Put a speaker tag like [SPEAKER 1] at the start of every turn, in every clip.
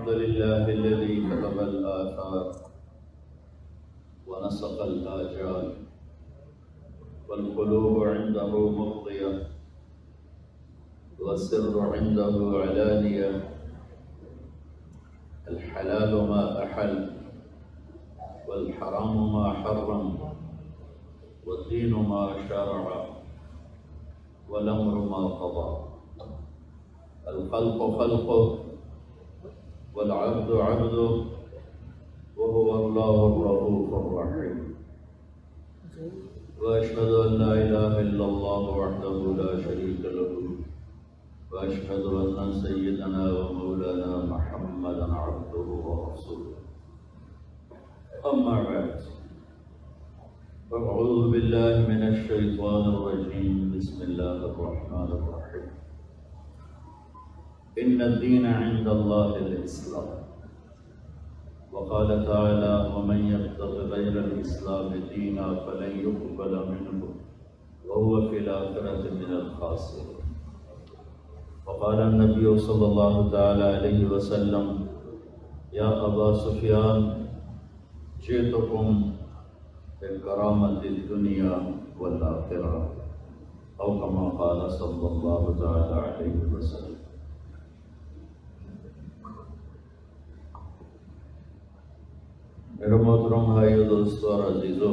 [SPEAKER 1] الحمد لله الذي كتب الآثار ونسق الآجال والقلوب عنده مفضية والسر عنده علانية الحلال ما أحل والحرام ما حرم والدين ما شرع والأمر ما قضى الخلق خلقه والعبد عبده وهو الله الرؤوف الرحيم وأشهد أن لا إله إلا الله وحده لا شريك له وأشهد أن سيدنا ومولانا محمدا عبده ورسوله أما بعد فأعوذ بالله من الشيطان الرجيم بسم الله الرحمن الرحيم إن الدين عند الله الإسلام وقال تعالى ومن يبتغ غير الإسلام دينا فلن يقبل منه وهو في الآخرة من الخاسرين وقال النبي صلى الله تعالى عليه وسلم يا أبا سفيان جئتكم بكرامة الدنيا والآخرة أو كما قال صلى الله تعالى عليه وسلم میرے محترم بھائیو دوستو اور عزیزو،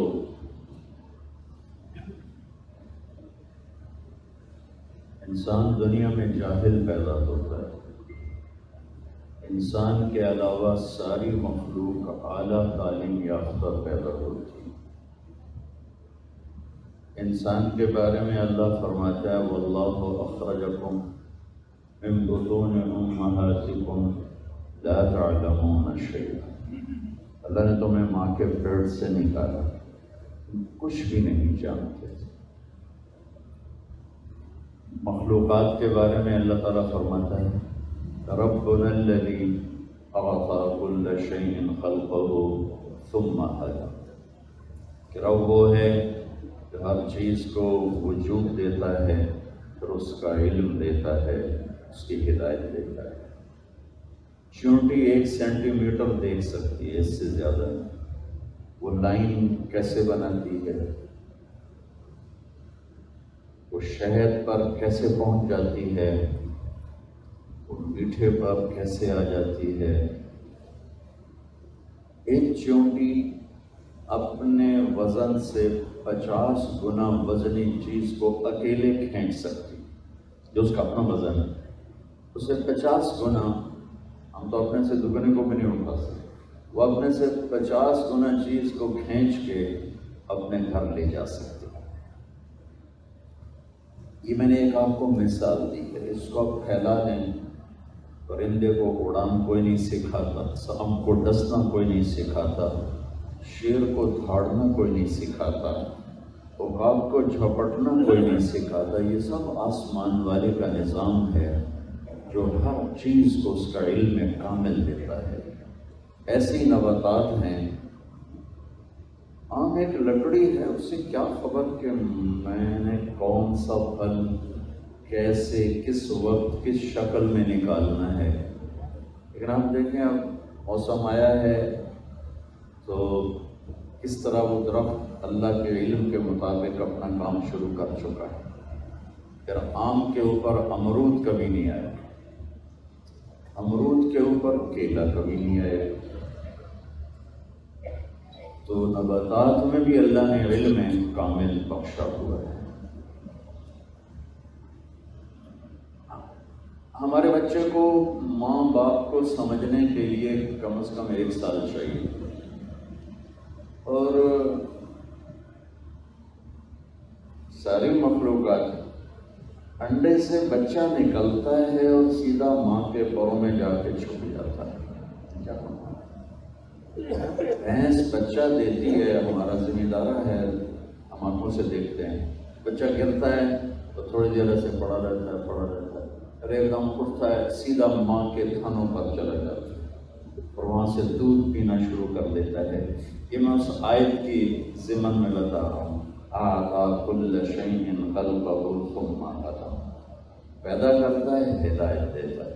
[SPEAKER 1] انسان دنیا میں جاہل پیدا ہوتا ہے۔ انسان کے علاوہ ساری مخلوق اعلیٰ تعلیم یافتہ پیدا ہوتی ہے۔ انسان کے بارے میں اللہ فرماتا ہے واللہ اخرجکم من بطون امہاتکم لا تعلمون شیئا، اللہ نے تمہیں ماں کے پیٹ سے نکالا، کچھ بھی نہیں جانتے۔ مخلوقات کے بارے میں اللہ تعالیٰ فرماتا ہے ربنا الذی اعطى كل شيء خلقه ثم هدى، کہ رب وہ ہے کہ ہر چیز کو وجود دیتا ہے، پھر اس کا علم دیتا ہے، اس کی ہدایت دیتا ہے۔ چونٹی 1 سینٹی میٹر دیکھ سکتی ہے، اس سے زیادہ وہ لائن کیسے بناتی ہے، وہ شہد پر کیسے پہنچ جاتی ہے، وہ میٹھے پر کیسے آ جاتی ہے۔ ایک چونٹی اپنے وزن سے 50 گنا وزنی چیز کو اکیلے کھینچ سکتی، جو اس کا اپنا وزن ہے، اسے 50 گنا، ہم تو اپنے سے دگنے کو بھی نہیں اٹھا سکتے، وہ اپنے سے 50 گنا چیز کو کھینچ کے اپنے گھر لے جا سکتے۔ یہ میں نے ایک آپ کو مثال دی ہے، اس کو آپ پھیلا دیں۔ پرندے کو اڑان کوئی نہیں سکھاتا، سانپ کو ڈسنا کوئی نہیں سکھاتا، شیر کو دھاڑنا کوئی نہیں سکھاتا، عقاب کو جھپٹنا کوئی نہیں سکھاتا۔ یہ سب آسمان والے کا نظام ہے جو ہر چیز کو اس کا علم کامل دیتا ہے۔ ایسی نباتات ہیں، عام ایک لکڑی ہے، اسے کیا خبر کہ میں نے کون سا پھل کیسے کس وقت کس شکل میں نکالنا ہے، لیکن آپ دیکھیں اب موسم آیا ہے تو کس طرح وہ درخت اللہ کے علم کے مطابق اپنا کام شروع کر چکا ہے۔ پھر آم کے اوپر امرود کبھی نہیں آیا، امرود کے اوپر کیلا کبھی نہیں آیا۔ تو نباتات میں بھی اللہ نے علم کامل بخشا ہوا ہے۔ ہمارے بچے کو ماں باپ کو سمجھنے کے لیے کم از کم 1 سال چاہیے، اور ساری مخلوقات انڈے سے بچہ نکلتا ہے اور سیدھا ماں کے پروں میں جا کے چھپ جاتا ہے۔ بھینس بچہ دیتی ہے، ہمارا ذمہ دارہ ہے، ہم آنکھوں سے دیکھتے ہیں، بچہ گرتا ہے تو تھوڑی دیر سے پڑا رہتا ہے، پھر ایک دم اٹھتا ہے، سیدھا ماں کے تھنوں پر چلا جاتا ہے اور وہاں سے دودھ پینا شروع کر دیتا ہے۔ یہ میں اس آیت کی ضمن میں بتا رہا ہوں، اعطیٰ کل شیء خلقہ ثم ہدیٰ، پیدا کرتا ہے، ہدایت دیتا ہے۔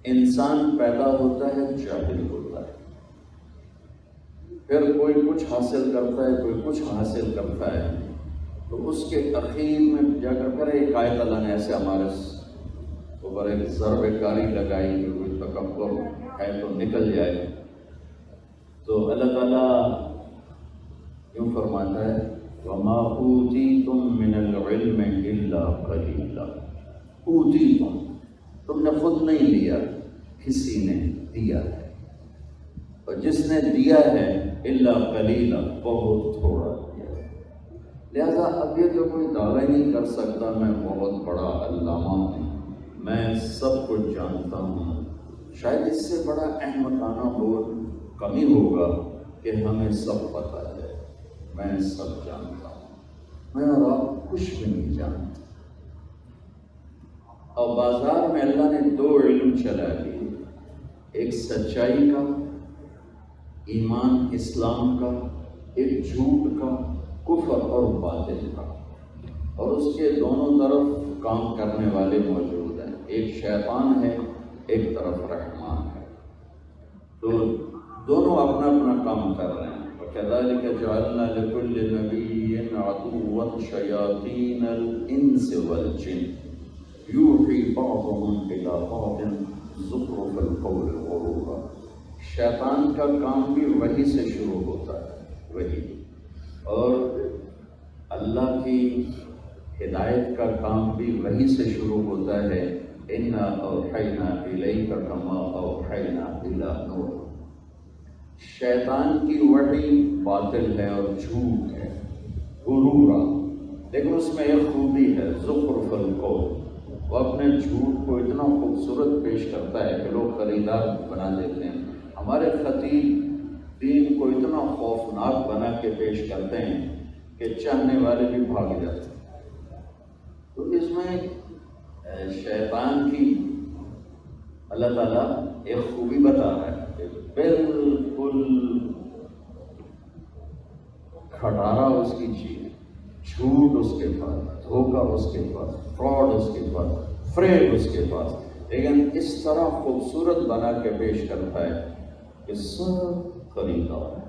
[SPEAKER 1] انسان پیدا ہوتا ہے جاہل ہوتا ہے، پھر کوئی کچھ حاصل کرتا ہے، کوئی کچھ حاصل کرتا ہے، تو اس کے اخیر میں جا کر ایک آیت اللہ نے ایسے ہمارے اوپر ایک ضرب کاری لگائی کہ کوئی تکبر ہے تو نکل جائے، تو اللہ تعالیٰ یوں فرماتا ہے وَمَا أُوتِيتُم مِّنَ الْعِلْمِ إِلَّا قَلِيلًا۔ اوتیتم، تم نے خود نہیں لیا، کسی نے دیا ہے، اور جس نے دیا ہے الا قلیلا، بہت تھوڑا دیا ہے۔ لہذا اب یہ تو کوئی دعویٰ نہیں کر سکتا میں بہت بڑا علامہ ہوں، میں سب کچھ جانتا ہوں۔ شاید اس سے بڑا احمقانہ بول کمی ہوگا کہ ہمیں سب پتہ ہے، میں سب جانتا ہوں، میں اور آپ کچھ بھی نہیں جانتا۔ اور بازار میں اللہ نے دو علم چلا دیے، ایک سچائی کا، ایمان اسلام کا، ایک جھوٹ کا، کفر اور باطل کا، اور اس کے دونوں طرف کام کرنے والے موجود ہیں، ایک شیطان ہے، ایک طرف رحمان ہے، تو دونوں اپنا اپنا کام کر رہے ہیں۔ وَكَذَلِكَ جَعَلْنَا لِكُلِّ نَبِيٍّ عَدُوًّا شَيَاطِينَ الْإِنسِ وَالْجِنِّ یوحی بعضهم الی بعض زخرف القول غرورا۔ شیطان کا کام بھی وحی سے شروع ہوتا ہے، وحی، اور اللہ کی ہدایت کا کام بھی وحی سے شروع ہوتا ہے، انا اوحینا الیک کما اوحینا الی نوح۔ شیطان کی وحی باطل ہے اور جھوٹ ہے، غرورا، لیکن اس میں ایک خوبی ہے، زخرف القول، وہ اپنے جھوٹ کو اتنا خوبصورت پیش کرتا ہے کہ لوگ خریدار بنا دیتے ہیں۔ ہمارے خطیب دین کو اتنا خوفناک بنا کے پیش کرتے ہیں کہ چاہنے والے بھی بھاگ جاتے ہیں۔ تو اس میں شیطان کی اللہ تعالیٰ ایک خوبی بتا رہا ہے کہ بالکل کھٹارا اس کی چیز، جھوٹ اس کے پاس، دھوکہ اس کے پاس، فراڈ اس کے پاس، فریب اس کے پاس، لیکن اس طرح خوبصورت بنا کے پیش کرتا ہے کہ سب خریدار ہے۔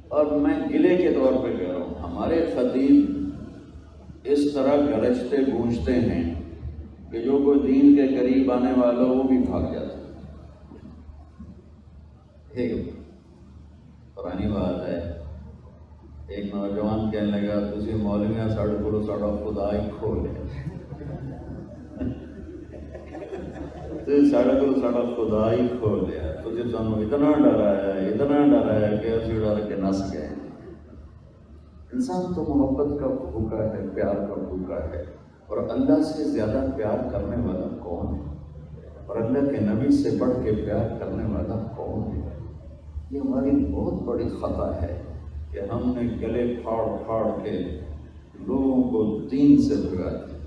[SPEAKER 1] اور میں گلے کے طور پہ کہہ رہا ہوں، ہمارے خطیب اس طرح گرجتے گونجتے ہیں کہ جو کوئی دین کے قریب آنے والا وہ بھی بھاگ جاتا ہے۔ ایک پرانی بات ہے، ایک نوجوان کہنے لگا تسی مولویاں ساڑھے کو ساڑھا خدا ہی کھو لے، ساڑھے کو ساڑھا خدا ہی کھو لیا، تجھے سانو اتنا ڈرایا کہ اسی ڈر کے نس گئے۔ انسان تو محبت کا بھوکا ہے، پیار کا بھوکا ہے، اور اللہ سے زیادہ پیار کرنے والا کون ہے، اور اللہ کے نبی سے بڑھ کے پیار کرنے والا کون ہے؟ یہ ہماری بہت بڑی خطا ہے کہ ہم نے گلے پھاڑ پھاڑ کے لوگوں کو دین سے بھگا دیا۔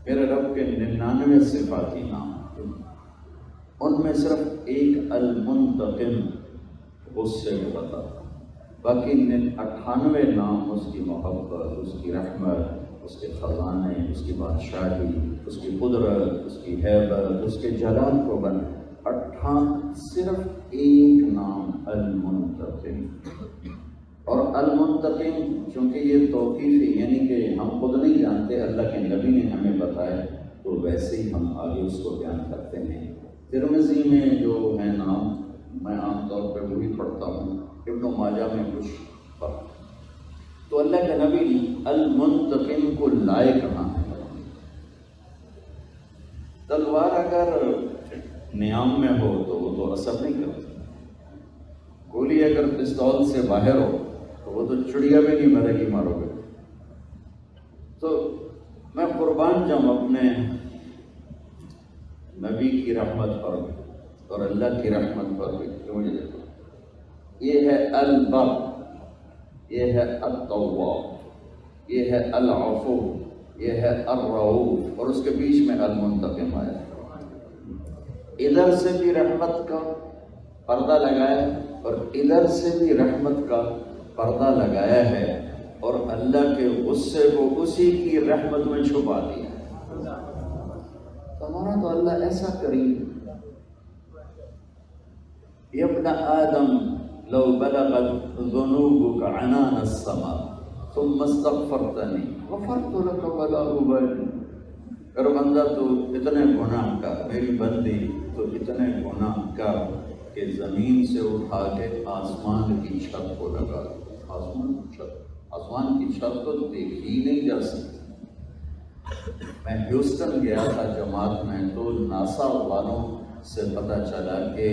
[SPEAKER 1] میرے رب کے 99 صفاتی نام، ان میں صرف ایک المنتقم اس سے بتا، باقی 98 نام اس کی محبت، اس کی رحمت، اس کے خزانے، اس کی بادشاہی، اس کی قدرت، اس کی ہیبت، اس کے جلال کو بنا، صرف ایک نام المنتقم۔ اور المنتقم چونکہ یہ توقیفی، یعنی کہ ہم خود نہیں جانتے، اللہ کے نبی نے ہمیں بتایا، تو ویسے ہی ہم آگے اس کو بیان کرتے ہیں۔ ترمذی میں جو ہے نام، میں عام طور پہ وہی پڑھتا ہوں، ابن ماجہ میں کچھ فرق۔ تو اللہ کے نبی المنتقم کو لائے کہاں ہے؟ تلوار اگر نیام میں ہو تو وہ تو اثر نہیں کرتی، گولی اگر پستول سے باہر ہو تو وہ تو چڑیا بھی نہیں مرے گی، مارو گے۔ تو میں قربان جاؤں اپنے نبی کی رحمت پر اور اللہ کی رحمت پر بھی، کہ مجھے دیکھو، یہ ہے البر، یہ ہے التواب، یہ ہے العفو، یہ ہے الرؤوف، اور اس کے بیچ میں المنتقم آیا۔ ادھر سے بھی رحمت کا پردہ لگایا اور ادھر سے بھی رحمت کا پردہ لگایا ہے، اور اللہ کے غصے کو اسی کی رحمت میں چھپا دیا۔ تو ہمارا تو اللہ ایسا کریم، یا ابن آدم لو بلغت ذنوبك عنان السماء ثم استغفرتنی غفرت لك ولا ابالي. اگر بندہ تو اتنے گناہ کا، میری بندی تو اتنے گناہ کا کہ زمین سے اٹھا کے آسمان کی چھت کو لگا. آسمان کی چھت تو دیکھی نہیں جا سکتی. میں ہیوسٹن گیا تھا جماعت میں، تو ناسا والوں سے پتہ چلا کہ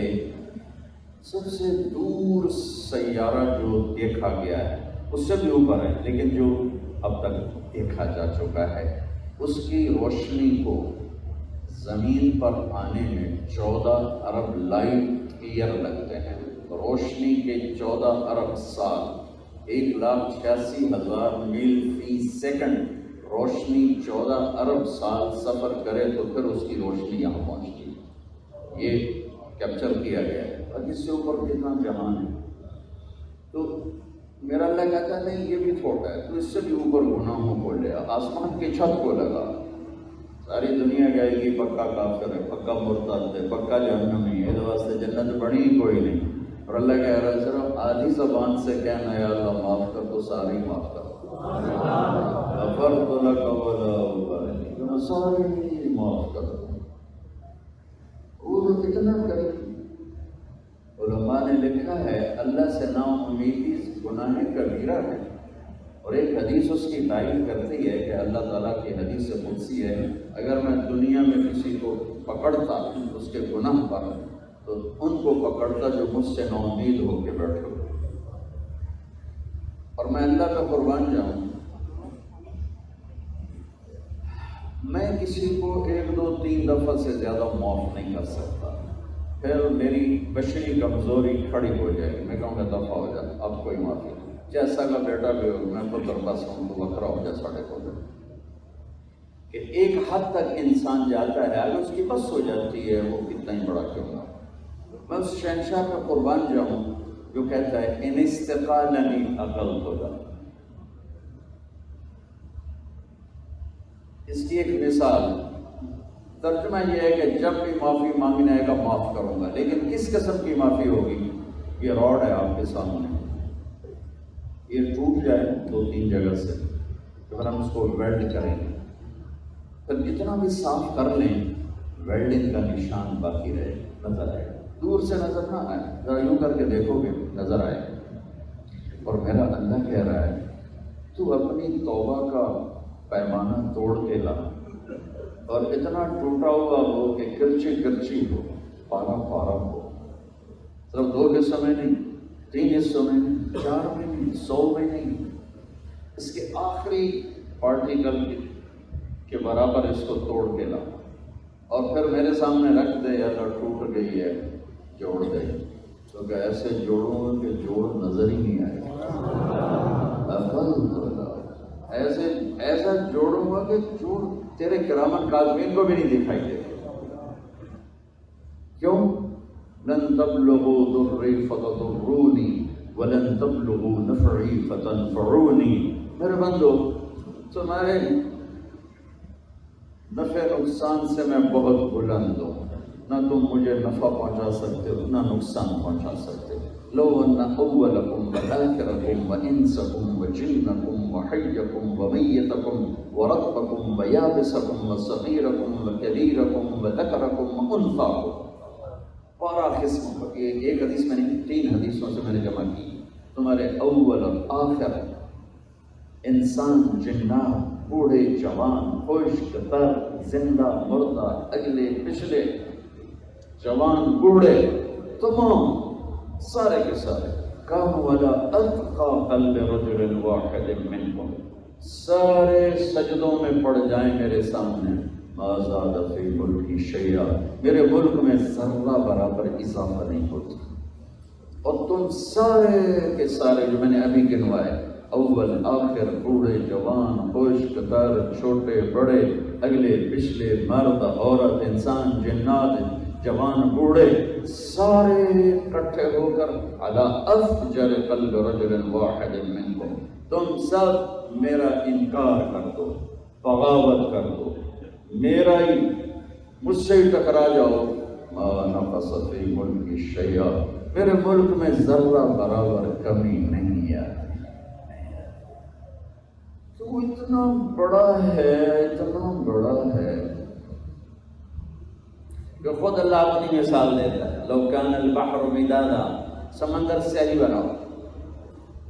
[SPEAKER 1] سب سے دور سیارہ جو دیکھا گیا ہے اس سے بھی اوپر ہے، لیکن جو اب تک دیکھا جا چکا ہے، اس کی روشنی کو زمین پر آنے میں 14 ارب لائٹ ایئر لگتے ہیں. روشنی کے 14 ارب سال، 1,86,000 میل فی سیکنڈ روشنی 14 ارب سال سفر کرے تو پھر اس کی روشنی یہاں پہنچتی ہے. یہ کیپچر کیا گیا ہے. اور اس سے اوپر کتنا جہان ہے. تو میرا اللہ کہتا ہے نہیں، یہ بھی چھوٹا ہے، تو اس سے بھی اوپر گناہوں کو لے آسمان کی چھت کو لگا. ساری دنیا کہے گی پکا کافر ہے، پکا مرتد ہے، پکا جہنمی ہے، اس واسطے جنت بڑی ہی کوئی نہیں. اور اللہ کہہ رہا ہے صرف آدھی زبان سے کہنا یا اللہ معاف کر تو سارے معاف کر. غفرت لک ولا ابالی، سارے معاف کر. وہ اتنا کرے. علماء نے لکھا ہے اللہ سے نا امیدی گناہ کبیرہ ہے. اور ایک حدیث اس کی تعریف کرتی ہے کہ اللہ تعالیٰ کی حدیث قدسی ہے، اگر میں دنیا میں کسی کو پکڑتا اس کے گناہ پر تو ان کو پکڑتا جو مجھ سے نا امید ہو کے بیٹھے. اور میں اللہ کا قربان جاؤں، میں کسی کو 1 2 3 دفعہ سے زیادہ معاف نہیں کر سکتا. پھر میری بشری کمزوری کھڑی ہو جائے گی، میں کہوں گا دفعہ ہو جائے، اب کوئی معافی نہیں. جیسا کا بیٹا بھی ہو، میں پتر بس ہوں تو وکرا ہو جائے ساڑھے کو جائے. کہ ایک حد تک انسان جاتا ہے، اگر اس کی بس ہو جاتی ہے وہ کتنا ہی بڑا کیوں نہ. میں اس شہنشاہ کا قربان جاؤں جو کہتا ہے ان استقالنی عقلت لک. اس کی ایک مثال، ترجمہ یہ ہے کہ جب بھی معافی مانگنے آئے گا معاف کروں گا، لیکن کس قسم کی معافی ہوگی؟ یہ راڈ ہے آپ کے سامنے، یہ ٹوٹ جائے 2 3 جگہ سے، پھر ہم اس کو ویلڈ کریں گے. پھر جتنا بھی صاف کر لیں ویلڈنگ کا نشان باقی رہے، نظر آئے. دور سے نظر نہ آئے، ذرا یوں کر کے دیکھو گے نظر آئے. اور میرا اللہ کہہ رہا ہے تو اپنی توبہ کا پیمانہ توڑ کے لا، اور اتنا ٹوٹا ہوا ہو کہ کرچی کرچی ہو، پارا پارا ہو. صرف 2 حصوں میں نہیں، 3 حصوں میں نہیں، 4 میں نہیں، 100 میں نہیں، اس کے آخری پارٹیکل کے برابر اس کو توڑ کے لا، اور پھر میرے سامنے رکھ دے. اللہ ٹوٹ گئی ہے، جوڑ دے. کیونکہ ایسے جوڑوں گا کہ جوڑ نظر ہی نہیں آئے. ایسا جوڑوں گا کہ جوڑ تیرے کرامن کاظمین کو بھی نہیں دکھائی دے. کیوں؟ لن تبلغوا ضری فتضرونی ولن تبلغوا نفعی فتنفعونی. میرے بندو، تمہارے نفع نقصان سے میں بہت بلند ہوں، نہ تم مجھے نفع پہنچا سکتے ہو نہ نقصان پہنچا سکتے ہو. لو ان اولکم وآخرکم وانسکم وجنکم وحیکم ومیتکم ورطبکم ویابسکم وصغیرکم وکبیرکم وذکرکم وانثاکم. 12 قسم، یہ ایک حدیث میں نہیں 3 حدیثوں سے میں نے جمع کی. تمہارے اول اور آخر، انسان، جنات، بوڑھے جوان، خشک تر، زندہ مردہ، اگلے پچھلے، جوان بوڑھے، تمام سارے کے سارے کانوا علی اتقى قلب رجل واحد منکم، سارے سجدوں میں پڑ جائیں میرے سامنے. ما زاد فی ملکی شیئا، میرے ملک میں ذرہ برابر اضافہ نہیں ہوتا. اور تم سارے کے سارے جو میں نے ابھی گنوائے، اول آخر، بوڑھے جوان، خشک تر، چھوٹے بڑے، اگلے پچھلے، مرد عورت، انسان جنات، جوان بوڑھے، سارے اکٹھے ہو کر علی افجر قلب رجل واحد منکم، تم سب میرا انکار کر دو، بغاوت کر دو، میرا ہی مجھ سے ہی ٹکرا جاؤ، ما نقص فی ملک شیء، میرے ملک میں ذرہ برابر کمی نہیں آتی۔ تو اتنا بڑا ہے، اتنا بڑا ہے کہ خود اللہ اپنی مثال دیتا ہے، لو کان البحر مدادا، سمندر سیاہی بناؤ،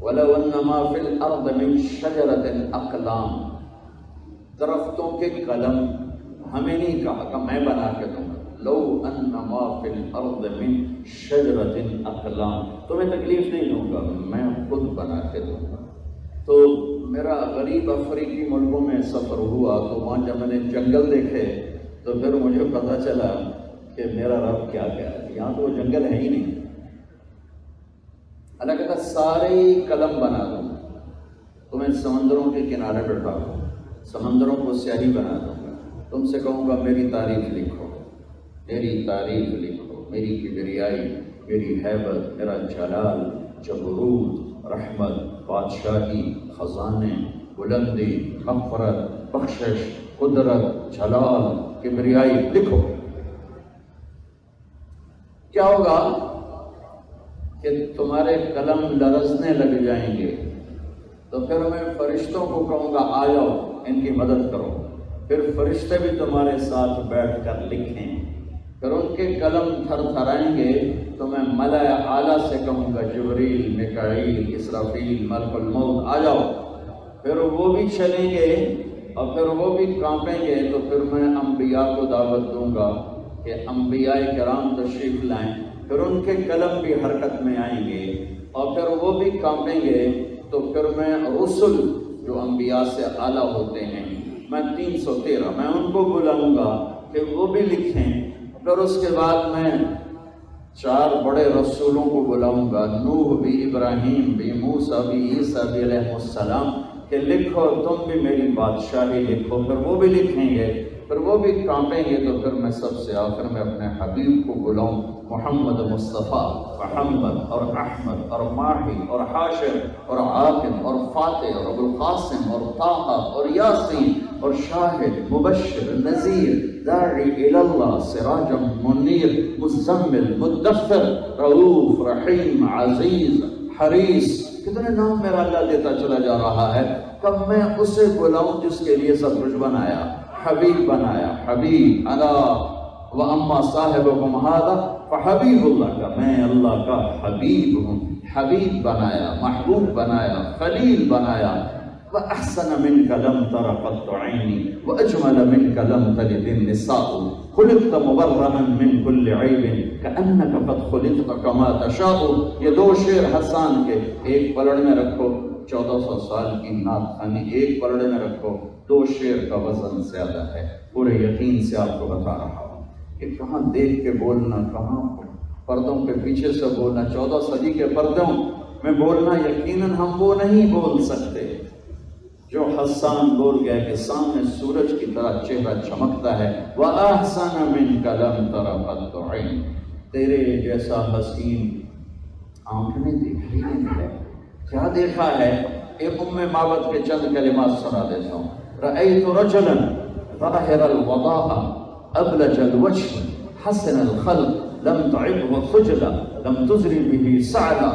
[SPEAKER 1] ولو ان ما فی الارض من شجرۃ اقلام، درختوں کے قلم، ہمیں نہیں کہا کہ میں بنا کے دوں گا، لو ان ما فی الارض من شجرۃ اقلام، تمہیں تکلیف نہیں دوں گا، میں خود بنا کے دوں گا۔ تو میرا غریب افریقی ملکوں میں سفر ہوا تو وہاں جب میں نے جنگل دیکھے تو پھر مجھے پتہ چلا کہ میرا رب کیا کہہ رہا ہے، یہاں تو وہ جنگل ہے ہی نہیں۔ اللہ کہتا سارے قلم بنا دوں، تمہیں سمندروں کے کنارے بٹھا دوں، سمندروں کو سیاہی بنا دوں گا، تم سے کہوں گا میری تعریف لکھو، میری تعریف لکھو، میری کبریائی، میری ہیبت، میرا جلال، جبروت، رحمت، بادشاہی، خزانے، بلندی، مغفرت، بخشش، قدرت، جلال، کبریائی، لکھو۔ کیا ہوگا کہ تمہارے قلم لرزنے لگ جائیں گے، تو پھر میں فرشتوں کو کہوں گا آ جاؤ ان کی مدد کرو، پھر فرشتے بھی تمہارے ساتھ بیٹھ کر لکھیں، پھر ان کے قلم تھر تھرائیں گے تو میں ملائے اعلیٰ سے کہوں گا جبریل، میکائیل، اسرافیل، ملک الموت آ جاؤ، پھر وہ بھی چلیں گے اور پھر وہ بھی کانپیں گے، تو پھر میں انبیاء کو دعوت دوں گا کہ انبیاء کرام تشریف لائیں، پھر ان کے قلم بھی حرکت میں آئیں گے اور پھر وہ بھی کانپیں گے، تو پھر میں رسل جو انبیاء سے اعلیٰ ہوتے ہیں، میں 313 میں ان کو بلاؤں گا کہ وہ بھی لکھیں، پھر اس کے بعد میں 4 بڑے رسولوں کو بلاؤں گا، نوح بھی، ابراہیم بھی، موسیٰ بھی، عیسیٰ بھی علیہ السلام، کہ لکھو تم بھی میری بادشاہی لکھو، پھر وہ بھی لکھیں گے، پھر وہ بھی کانپیں گے، تو پھر میں سب سے آخر میں اپنے حبیب کو بلاؤں، محمد مصطفیٰ، محمد اور احمد اور ماہی اور حاشر اور عاقب اور فاتح اور ابوالقاسم اور طٰہٰ اور یاسین اور شاہد، مبشر، نذیر، داعی اللہ، سراجا منیر، مزمل، مدثر، رؤوف، رحیم، عزیز، حریص، کتنے نام میرا اللہ دیتا چلا جا رہا ہے۔ کب میں اسے بلاؤں جس کے لیے سب کچھ بنایا، حبیب بنایا، حبیب الا واما صاحبکم ھذا فحبیب اللہ کا، میں اللہ کا حبیب ہوں، حبیب بنایا، محبوب بنایا، خلیل بنایا۔ وَأَحْسَنَ مِنْكَ لَمْ تَرَ قَطُّ عَيْنِي وَأَجْمَلَ مِنْكَ لَمْ تَلِدِ النِّسَاءُ خُلِقْتَ مُبَرَّأً مِنْ كُلِّ عَيْبٍ كَأَنَّكَ قَدْ خُلِقْتَ كَمَا تَشَاءُ۔ یہ 2 شعر حسان کے، ایک پلڑ میں رکھو، 1400 سال کی نعت خوانی ایک پلڑے میں رکھو، 2 شعر کا وزن زیادہ ہے، پورے یقین سے آپ کو بتا رہا ہوں کہ کہاں دیکھ کے بولنا، کہاں پردوں کے پیچھے سے بولنا، 14 صدی کے پردوں میں بولنا، یقیناً ہم وہ نہیں بول سکتے جو حسان بول گئے کہ سامنے سورج کی طرح چہرہ چمکتا ہے، وَأَحْسَنَ مِنْكَ لَمْ تَرَ قَطُّ عَيْنٍ، تیرے جیسا حسین آنکھ نے دیکھا ہی نہیں ہے۔ کیا دیکھا ہے؟ ایک معبد کے چند کلمات سنا دیتا ہوں۔ رأيت رجلا ظاهر الوضاء أبلج الوجه حسن الخلق لم تعبه خجلا لم تزر به سعلا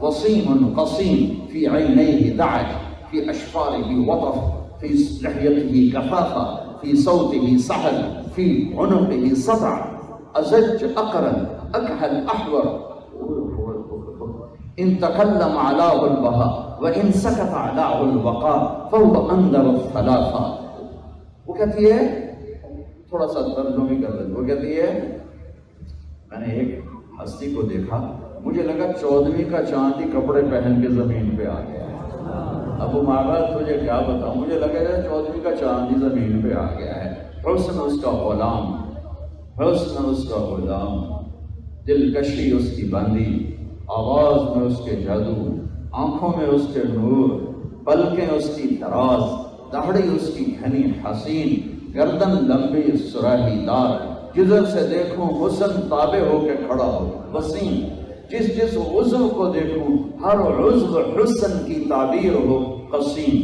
[SPEAKER 1] وصيم قصيم في عينيه دعج في أشفاره وطف في لحيته كفافة في صوته سحل في عنقه سطع أزج أقرن أكحل أحور إن تكلم علاه البهاء وإن سكت علاه البقاء فهو أنذر الثلاثة۔ وہ کہتی ہے، تھوڑا سا ترجمہ کر لیں، وہ کہتی ہے میں نے ایک ہستی کو دیکھا، مجھے لگا 14ویں کا چاند ہی کپڑے پہن کے زمین پہ آ گیا ہے۔ ابو معبد تجھے کیا بتاؤں، مجھے لگا 14ویں کا چاند ہی زمین پہ آ گیا ہے۔ حسن اس کا غلام، حسن اس کا غلام، دلکشی اس کی بندی، آواز میں اس کے جادو، آنکھوں میں اس کے نور، پلکیں اس کی دراز، داڑھی اس کی گھنی حسین، گردن لمبی سراہی دار، جدھر سے دیکھوں حسن تابع ہو کے کھڑا ہو، وسیم، جس عضو کو دیکھوں ہر عضو حسن کی تعبیر ہو، قسیم،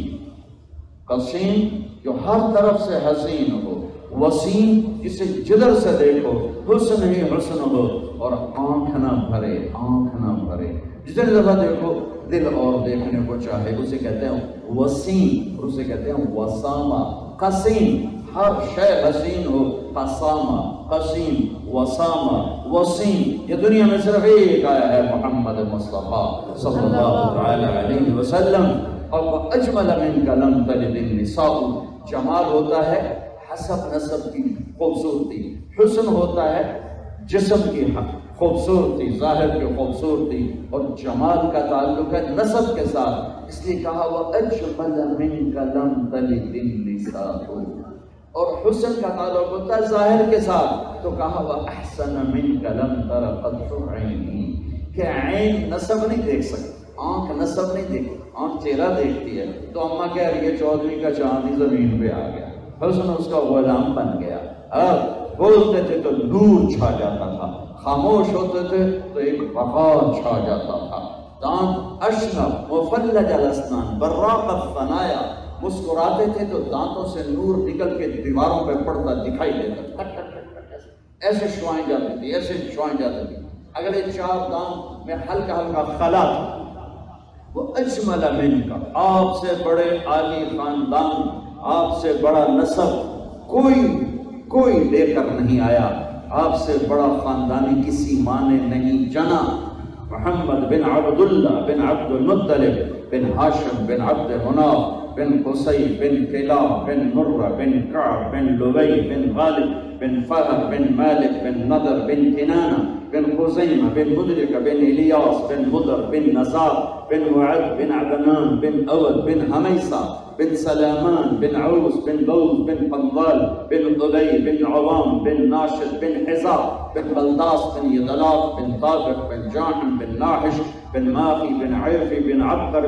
[SPEAKER 1] قسیم جو ہر طرف سے حسین ہو، وسیم اسے جدھر سے دیکھو حسن ہی حسن ہو اور آنکھ نہ بھرے، آنکھ نہ بھرے، جتنے دفعہ دیکھو دل اور دیکھنے کو چاہے، اسے کہتے ہیں وسیم، اور اسے کہتے ہیں وسامہ، قسیم، ہر شے حسین ہو، قسامہ، قسیم، وسامہ، وسیم، یہ دنیا میں صرف ایک آیا ہے محمد مصطفیٰ صلی اللہ تعالی علیہ وسلم۔ اور اجمل منک لم تلد النساء، جمال ہوتا ہے حسب نسب کی خوبصورتی، حسن ہوتا ہے جسم کی خوبصورتی، ظاہر کی خوبصورتی، اور جمال کا تعلق ہے نسب کے ساتھ، اس لیے کہا وَأَجْمَلَ مِنْكَ لَمْ تَلِدِ النِّسَاءُ، اور حسن کا تعلق ہوتا ہے ظاہر کے ساتھ، تو کہا وَأَحْسَنَ مِنْكَ لَمْ تَرَ قَطْرُ عَيْنِي، کہ عین نسب نہیں دیکھ سکتی، آنکھ نسب نہیں دیکھتی، آنکھ چہرہ دیکھتی ہے، تو اماں کہہ رہی ہے چودھری کا چاندی زمین پہ آ گیا، حسن اس کا غلام بن گیا، بولتے تھے تو نور چھا جاتا تھا، خاموش ہوتے تھے تو ایک وقار چھا جاتا تھا، دانت اشنب مفلج الاسنان براق الثنایا، مسکراتے تھے تو دانتوں سے نور نکل کے دیواروں پہ پڑتا دکھائی دیتا، ایسے شوائیں جاتی تھی، ایسے شوائیں جاتی تھی، اگلے چار دانت میں ہلکا ہلکا خلا تھا۔ وہ اجمل منک، آپ سے بڑے عالی خاندان، آپ سے بڑا نسب کوئی لے کر نہیں آیا، آپ سے بڑا خاندانی کسی ماں نے نہیں جنا۔ محمد بن عبداللہ بن عبد المطلب بن ہاشم بن عبد مناف بن قصی بن کلاب بن مرہ بن کعب بن لبی بن غالب بن فہر بن مالک بن نضر بن کنانہ بن خزیمہ بن مدرکہ بن الیاس بن مدر بن نزار بن وعد بن عدنان بن اود بن حمیسہ بن سلامان بن عوس بن بوز بن قنضال بن قبی بن عوام بن ناشد بن حزا بن بلداس بن یدلاف بن طابق بن جاحم بن ناحش بن ماخی بن عرفی بن عبقر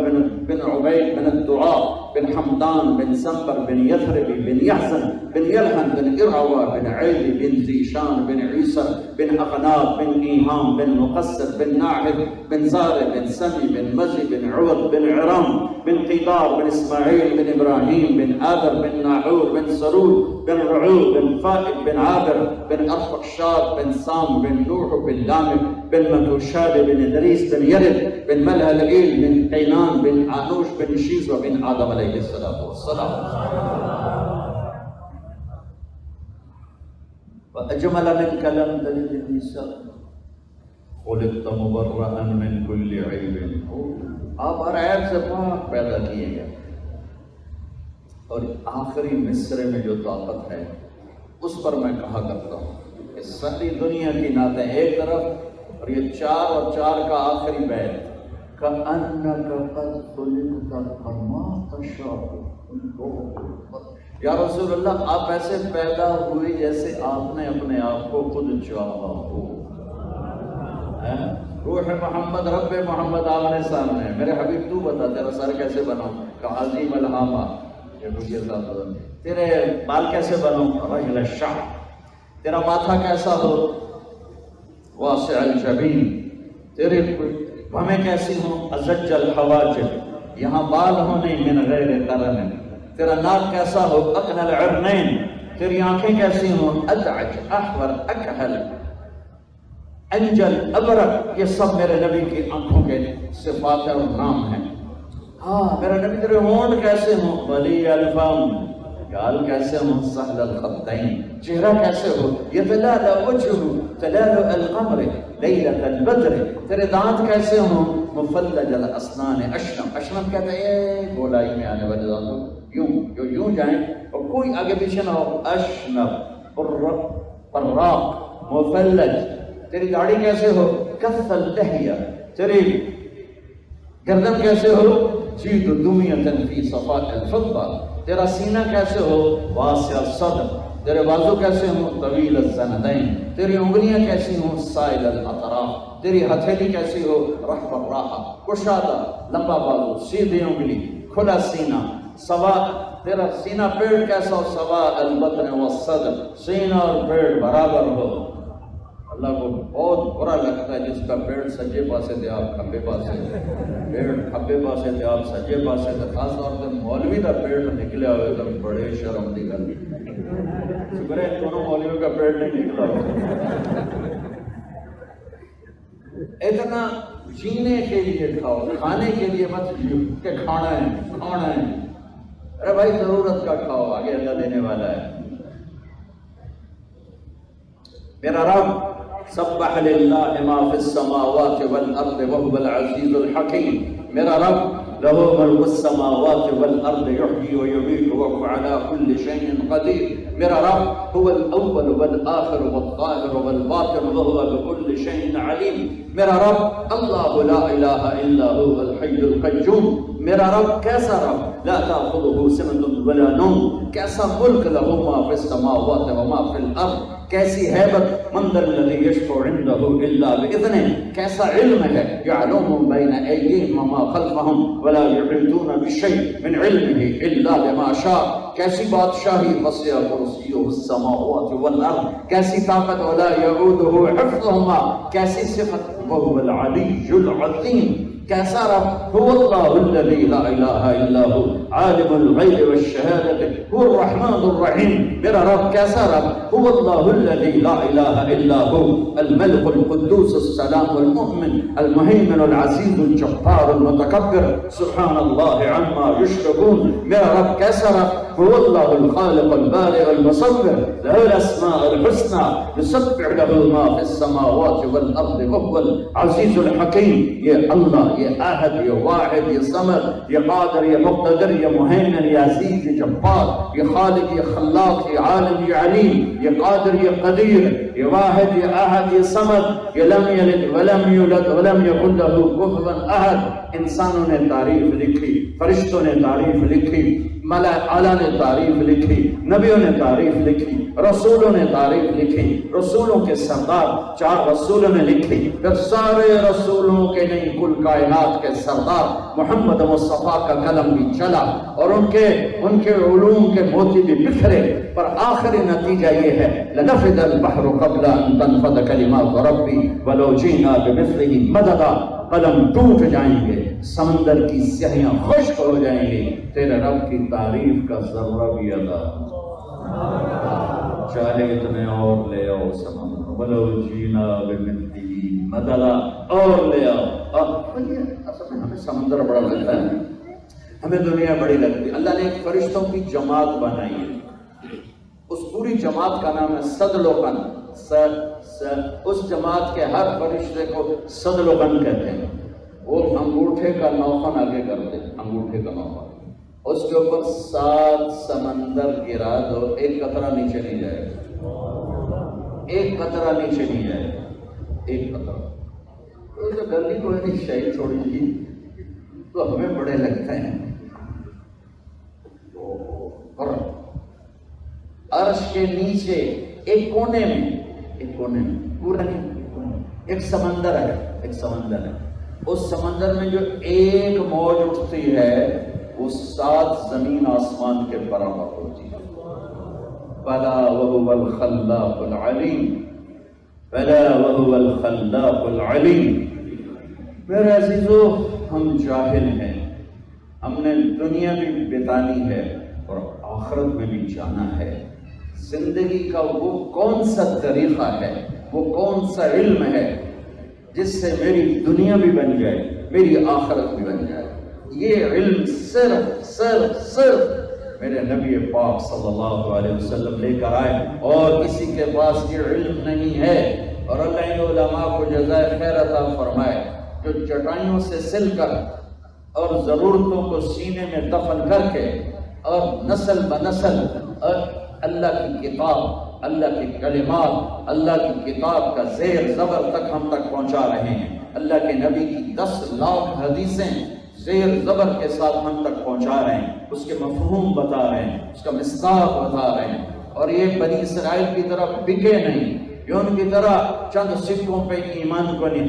[SPEAKER 1] بن عبید بن الدعاء بن حمدان بن سنبر بن یثربی بن یحزن بن یلحن بن ارعوہ بن عیدی بن زیشان بن عیسر بن اقناب بن ایہام بن مقصر بن ناحد بن زار بن سمی بن مزی بن عوض بن عرام بن قیدار بن اسماعیل بن ابراہیم بن آدر بن ناحور بن سرور بن رعود بن فائد بن عابر بن ارفقشاد بن سام بن نوح بن لامک بن متوشاد بن ادریس بن یرد بن ملہ العیل بن قینان بن آنوش بن شیز بن آدم علیہ السلام۔ وَأَجْمَلَ مِنْكَ لَمْ تَلِدِ النِّسَاءُ خُلِقْتَ مُبَرَّأً مِنْ كُلِّ عَيْبٍ، آپ ہر عیب سے پاک پیدا کیے گئے۔ اور آخری مصرے میں جو طاقت ہے اس پر میں کہا کرتا ہوں کہ ساری دنیا کی نعتیں ایک طرف اور یہ چار اور چار کا آخری بیت، كَأَنَّكَ قَدْ خُلِقْتَ كَمَا تَشَاءُ، یا رسول اللہ آپ ایسے پیدا ہوئے جیسے آپ نے اپنے آپ کو خود چاہا ہو۔ روح محمد رب محمد آمنے سامنے، میرے حبیب تو بتا تیرا سر کیسے بناؤں، کہ عظیم الہامہ، تیرے بال کیسے بناؤں، رجل الشعر، تیرا ماتھا کیسا ہو، واسع الجبین، تیرے بھویں کیسی ہوں، ازج الحواجب، یہاں بال ہونے من غیر قرن، تیرا ناک کیسا ہو، اقن العرنین، تیری آنکھیں کیسی ہوں، ادعج احور اکحل انجل ابرق، یہ سب میرے نبی کی آنکھوں کے صفات اور نام ہیں۔ ہاں میرے نبی تیرے ہونٹ کیسے ہوں، ولی الفم، گال کیسے ہوں، سہل الخطین، چہرہ کیسے ہو، یتلالى وجهه تلال القمر لیلۃ البدر، تیرے دانت کیسے ہوں، مفلج الاسنان اشنب، اشنب کہتے ہیں گولائی میں آنے والے دانتوں، یوں جائیں اور کوئی آگے پیچھے نہ ہو، اشنب پراق مفلج، تیری داڑھی کیسے ہو، کث اللحیہ، تیری گردن کیسے ہو، جید دمیۃ فی صفاء الفضہ، تیرا سینہ کیسے ہو، واسع الصدر، تیرے بازو کیسے ہوں، طویل الزندین، تیری انگلیاں کیسی ہوں، سائل الاطراف، تیری ہتھیلی کیسی ہو، رحب الراحہ، کشادہ، لمبا بازو، سیدھی انگلی، کھلا سینہ، سوا تیرا سینہ پیڑ کیسا ہو، سوا البطن والصدر، سینہ اور پیڑ برابر ہو، اللہ کو بہت برا لگتا ہے جس کا پیڑ سجے پاسے تھے آپ کھبے پاسے، پیڑ کھبے پاسے تھے آپ سجے پاسے تھے، خاص طور سے مولوی کا پیڑ نکلے ہوئے تو بڑے شرم کی گل، شکر ہے دونوں مولویوں کا پیڑ نہیں نکلا ہوا۔ اتنا جینے کے لیے کھاؤ، کھانے کے لیے مت کہ کھانا ہے کھانا ہے، ارے بھائی ضرورت کا کھاؤ، آگے اللہ دینے والا ہے۔ میرا رب سبح للہ ما فی السماوات والارض وهو العزیز الحکیم، میرا رب له ملک السماوات والارض یحیی ویمیت وهو على كل شیء قدیر، میرا رب هو الاول والآخر والظاہر والباطن وهو بكل شیء علیم، میرا رب اللہ لا الہ الا هو الحی القیوم، میرا رب کیسا رب لا تأخذه سنة ولا نوم، کیسا ملک له ما فی السماوات وما فی الارض، کیسی ہیبت من ذا الذی یشفع عنده الا باذنہ، کیسا علم ہے یعلم بین ایدیہم وما خلفہم ولا یحیطون بشیء من علمہ الا بما شاء، کیسی بادشاہی وسع کرسیہ السماوات والارض، کیسی طاقت ولا یعودہ حفظہما، کیسی صفت وهو العلی العظیم، کیسا رب هو اللہ الذی لا الہ الا هو عالم الغیب والشہادۃ هو الرحمن الرحیم، میرا رب کیسا رب هو اللہ الذی لا الہ الا هو الملک القدوس السلام المؤمن المہیمن العزیز الجبار المتکبر سبحان اللہ عما یشرکون، میرا رب کیسا رب هو اللہ الخالق البارئ المصور له الاسماء الحسنى يسبح له ما في السماوات والارض وهو العزیز الحکیم، یہ اللہ، یہ احد، یہ واحد، یہ صمد، یہ قادر، یہ مقتدر، یہ مہیمن، یہ عزیز، یہ جبار، یہ خالق، یہ خلاق، یہ عالم، یہ علیم، یہ قادر، یہ قدیر، یہ واحد، یہ احد، یہ صمد، یہ لم یلد ولم یولد ولم یکن له کفوا احد۔ انسانوں نے تعریف لکھی، فرشتوں نے تعریف لکھی، ملائکہ اعلیٰ نے تعریف لکھی، نبیوں نے تعریف لکھی، رسولوں نے تعریف لکھی، رسولوں کے سردار 4 رسولوں نے لکھی، پھر سارے رسولوں کے نہیں کل کائنات کے سردار محمد مصطفیٰ کا قلم بھی چلا اور ان کے علوم کے موتی بھی بکھرے، پر آخری نتیجہ یہ ہے لنفد البحر قبل ان تنفد کلمات ربی ولو جئنا بمثله مددا، قلم ٹوٹ جائیں گے، سمندر کی سیاہیاں خشک ہو جائیں گی، تیرے رب کی تعریف کا ذرہ بھی ادا، چاہے اتنے اور لے آؤ سمندر، ولو جینا بمثله مددا، اور لے آؤ۔ اصل میں ہمیں سمندر بڑا لگتا ہے، ہمیں دنیا بڑی لگتی ہے، اللہ نے ایک فرشتوں کی جماعت بنائی ہے، اس پوری جماعت کا نام ہے صدلقن، اس جماعت کے ہر فرشتے کو صدلقن کہتے ہیں، وہ انگوٹھے کا نوخن آگے کرتے ہیں، انگوٹھے کا نوخن، اس کے اوپر 7 سمندر گرا دو، ایک قطرہ نیچے نہیں جائے گا، ایک قطرہ نیچے نہیں جائے گا، ایک قطرہ۔ تو گلی کو ایک شہید تھوڑی جی تو ہمیں بڑے لگتے ہیں، اور عرش کے نیچے ایک کونے میں پورا نہیں، ایک سمندر ہے، اس سمندر میں جو ایک موج اٹھتی ہے وہ 7 زمین آسمان کے برابر ہوتی ہے۔ بلا وهو الخلاق العلیم، بلا وهو الخلاق العلیم۔ میرے عزیزو، ہم جاہل ہیں، ہم نے دنیا بھی بتانی ہے اور آخرت میں بھی جانا ہے۔ زندگی کا وہ کون سا طریقہ ہے، وہ کون سا علم ہے جس سے میری دنیا بھی بن جائے، میری آخرت بھی بن جائے؟ یہ علم صرف میرے نبی پاک صلی اللہ علیہ وسلم لے کر آئے، اور کسی کے پاس یہ علم نہیں ہے۔ اور اللہ ان علماء کو جزائے خیر عطا فرمائے جو چٹائیوں سے سل کر اور ضرورتوں کو سینے میں دفن کر کے اور نسل بنسل اللہ کی کتاب، اللہ کی کلمات، اللہ کی کتاب کا زیر زبر تک ہم تک پہنچا رہے ہیں، اللہ کے نبی کی 10 لاکھ حدیثیں زیر زبر کے ساتھ ہم تک پہنچا رہے ہیں، اس کے مفہوم بتا رہے ہیں، اس کا مصداق بتا رہے ہیں، اور یہ بنی اسرائیل کی طرح بکے نہیں، یہ ان کی طرح چند سکوں پہ ایمان کو نہیں،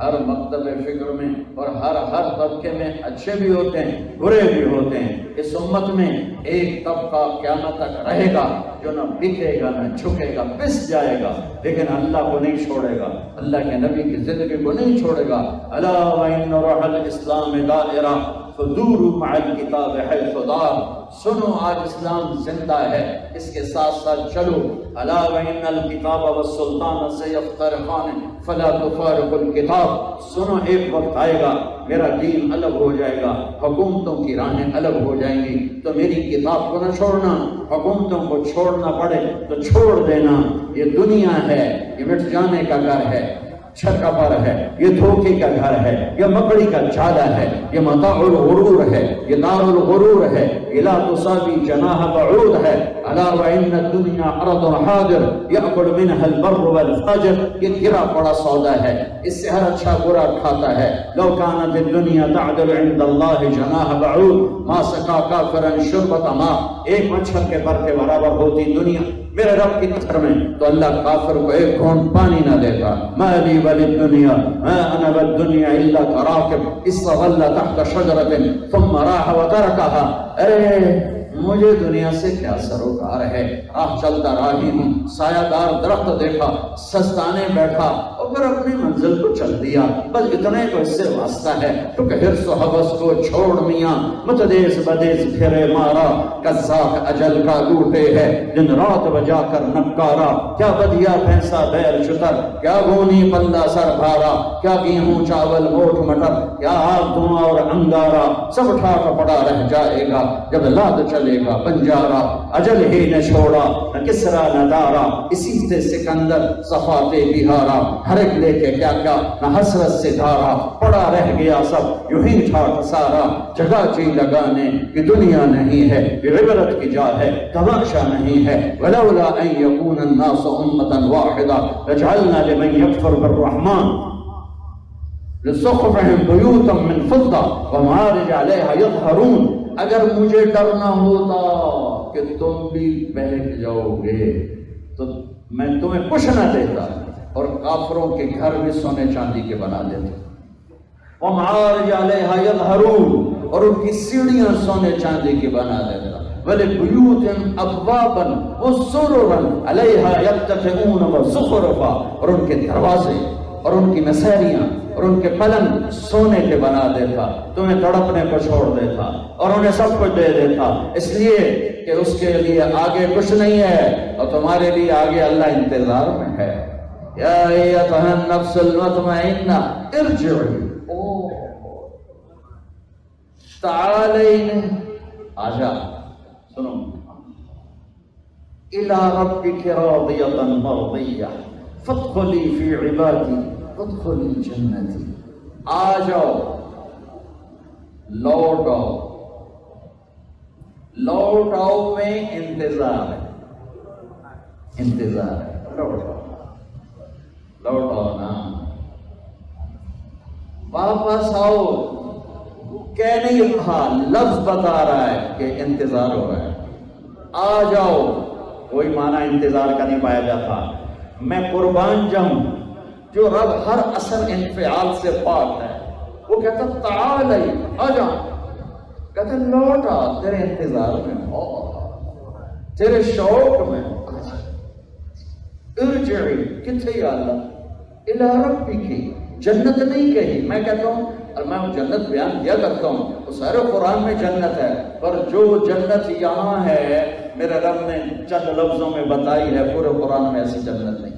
[SPEAKER 1] ہر مکتب فکر میں اور ہر طبقے میں اچھے بھی ہوتے ہیں برے بھی ہوتے ہیں. اس امت میں ایک طبقہ قیامت تک رہے گا جو نہ بکے گا نہ جھکے گا، پس جائے گا، لیکن اللہ کو نہیں چھوڑے گا، اللہ کے نبی کی زندگی کو نہیں چھوڑے گا. الا وان روح الاسلام دائرہ فدوروا مع الکتاب حیث دار. سنو آج اسلام زندہ ہے، اس کے ساتھ ساتھ چلو. الا وان الکتاب والسلطان سیفترقان فلا تفارق الکتاب. سنو ایک وقت آئے گا میرا دین الگ ہو جائے گا، حکومتوں کی راہیں الگ ہو جائیں گی، تو میری کتاب کو نہ چھوڑنا. حکومتوں کو چھوڑنا پڑے تو چھوڑ دینا. یہ دنیا ہے، یہ مٹ جانے کا گھر ہے، چھکا پر ہے، یہ دھوکے کا گھر ہے، یہ مکڑی کا جالا ہے، یہ متاع الغرور ہے، یہ دار الغرور ہے، لا تساوی جناح بعود ہے. الا وان الدنیا عرض حاضر یاکل منها البر والفجر. یہ گرا پڑا سودا ہے، اس سے ہر اچھا برا کھاتا ہے. لو كانت الدنيا تعدل عند الله جناح بعود ما سقى كافرا شربة ماء. ایک مچھر کے پر کے برابر ہوتی دنیا میرے رب کی نظر میں تو اللہ کافر کو ایک گھونٹ پانی نہ دیتا. ما لي وللدنيا ما انا والدنيا الا كراكب استظل تحت شجرة ثم راح وتركها. اے مجھے دنیا سے کیا سروکار ہے، راہ چلتا راہی ہوں، سایہ دار درخت دیکھا، سستانے بیٹھا اور پھر اپنی منزل کو چل دیا. بس اتنے کو اس سے واسطہ ہے. تو کہ حرص و حوث کو چھوڑ میاں متدیس بدیس پھرے مارا. قزاق اجل کا لوٹے ہے دن رات بجا کر نکارا. کیا بدیا بھینسا بیل شتر، کیا گونی پلہ سر بھارا، کیا گیہوں چاول موٹ مٹر، کیا آگ دھواں اور انگارا. سب ٹھاٹ پڑا رہ جائے گا جب لاد چلے گا بنجارا. اجل ہی نے چھوڑا نہ کسرا نہ دارا، اسی سے سکندر صفاتے بہارا. ہر ایک لے کے کیا کیا نہ حسرت سے دھارا. پڑا رہ گیا سب یوں ہی ٹھاٹ سارا. جگہ جی لگانے کی دنیا نہیں ہے، یہ عبرت کی جا ہے، تماشا نہیں ہے. ولولا ان يكون الناس امة واحدة لجعلنا لمن يكفر بالرحمن لسقفهم بيوتا من فضة ومعارج عليها يظهرون. اگر مجھے ڈر نہ ہوتا کہ تم بھی بہک جاؤ گے تو میں تمہیں کچھ نہ دیتا اور کافروں کے گھر بھی سونے چاندی کے بنا دیتا. ومعارج علیہا یظہرون، اور ان کی سیڑھیاں سونے چاندی کی بنا دیتا. وَلِبُيُوتٍ أَبْوَابًا وَسُرُرًا عَلَيْهَا يَتَّكِئُونَ وَزُخْرُفًا، اور ان کے دروازے اور ان کی مسیریاں اور ان کے پلنگ سونے کے بنا دیتا. تمہیں تڑپنے کو چھوڑ دیتا اور انہیں سب کچھ دے دیتا، اس لیے کہ اس کے لیے آگے کچھ نہیں ہے اور تمہارے لیے آگے اللہ انتظار میں ہے. یا ایتھا النفس المطمئنہ ارجعی، تعالین، آجا، سنو، الی ربک راضیۃ مرضیہ فادخلی فی عبادی وادخلی جنتی. آ جاؤ، لوٹ آؤ. لوٹ آؤ میں انتظار ہے، انتظار ہے. لوٹ آؤ، لوٹ آؤ نا، واپس آؤ. کہہ نہیں رہا، لفظ بتا رہا ہے کہ انتظار ہو رہا ہے. آ جاؤ. کوئی معنی انتظار کا نہیں پایا جاتا. میں قربان جاؤں جو رب ہر اثر انفعال سے پاک ہے. وہ کہتا تعال آ جا، کہتا لوٹ آ، تیرے انتظار میں ہو، تیرے شوق میں. ارجعی، کتھے یا اللہ؟ الی ربک، جنت نہیں کہی. میں کہتا ہوں اور میں جنت بیان کیا کرتا ہوں، وہ سارے قرآن میں جنت ہے، پر جو جنت یہاں ہے میرے رب نے چند لفظوں میں بتائی ہے، پورے قرآن میں ایسی جنت نہیں.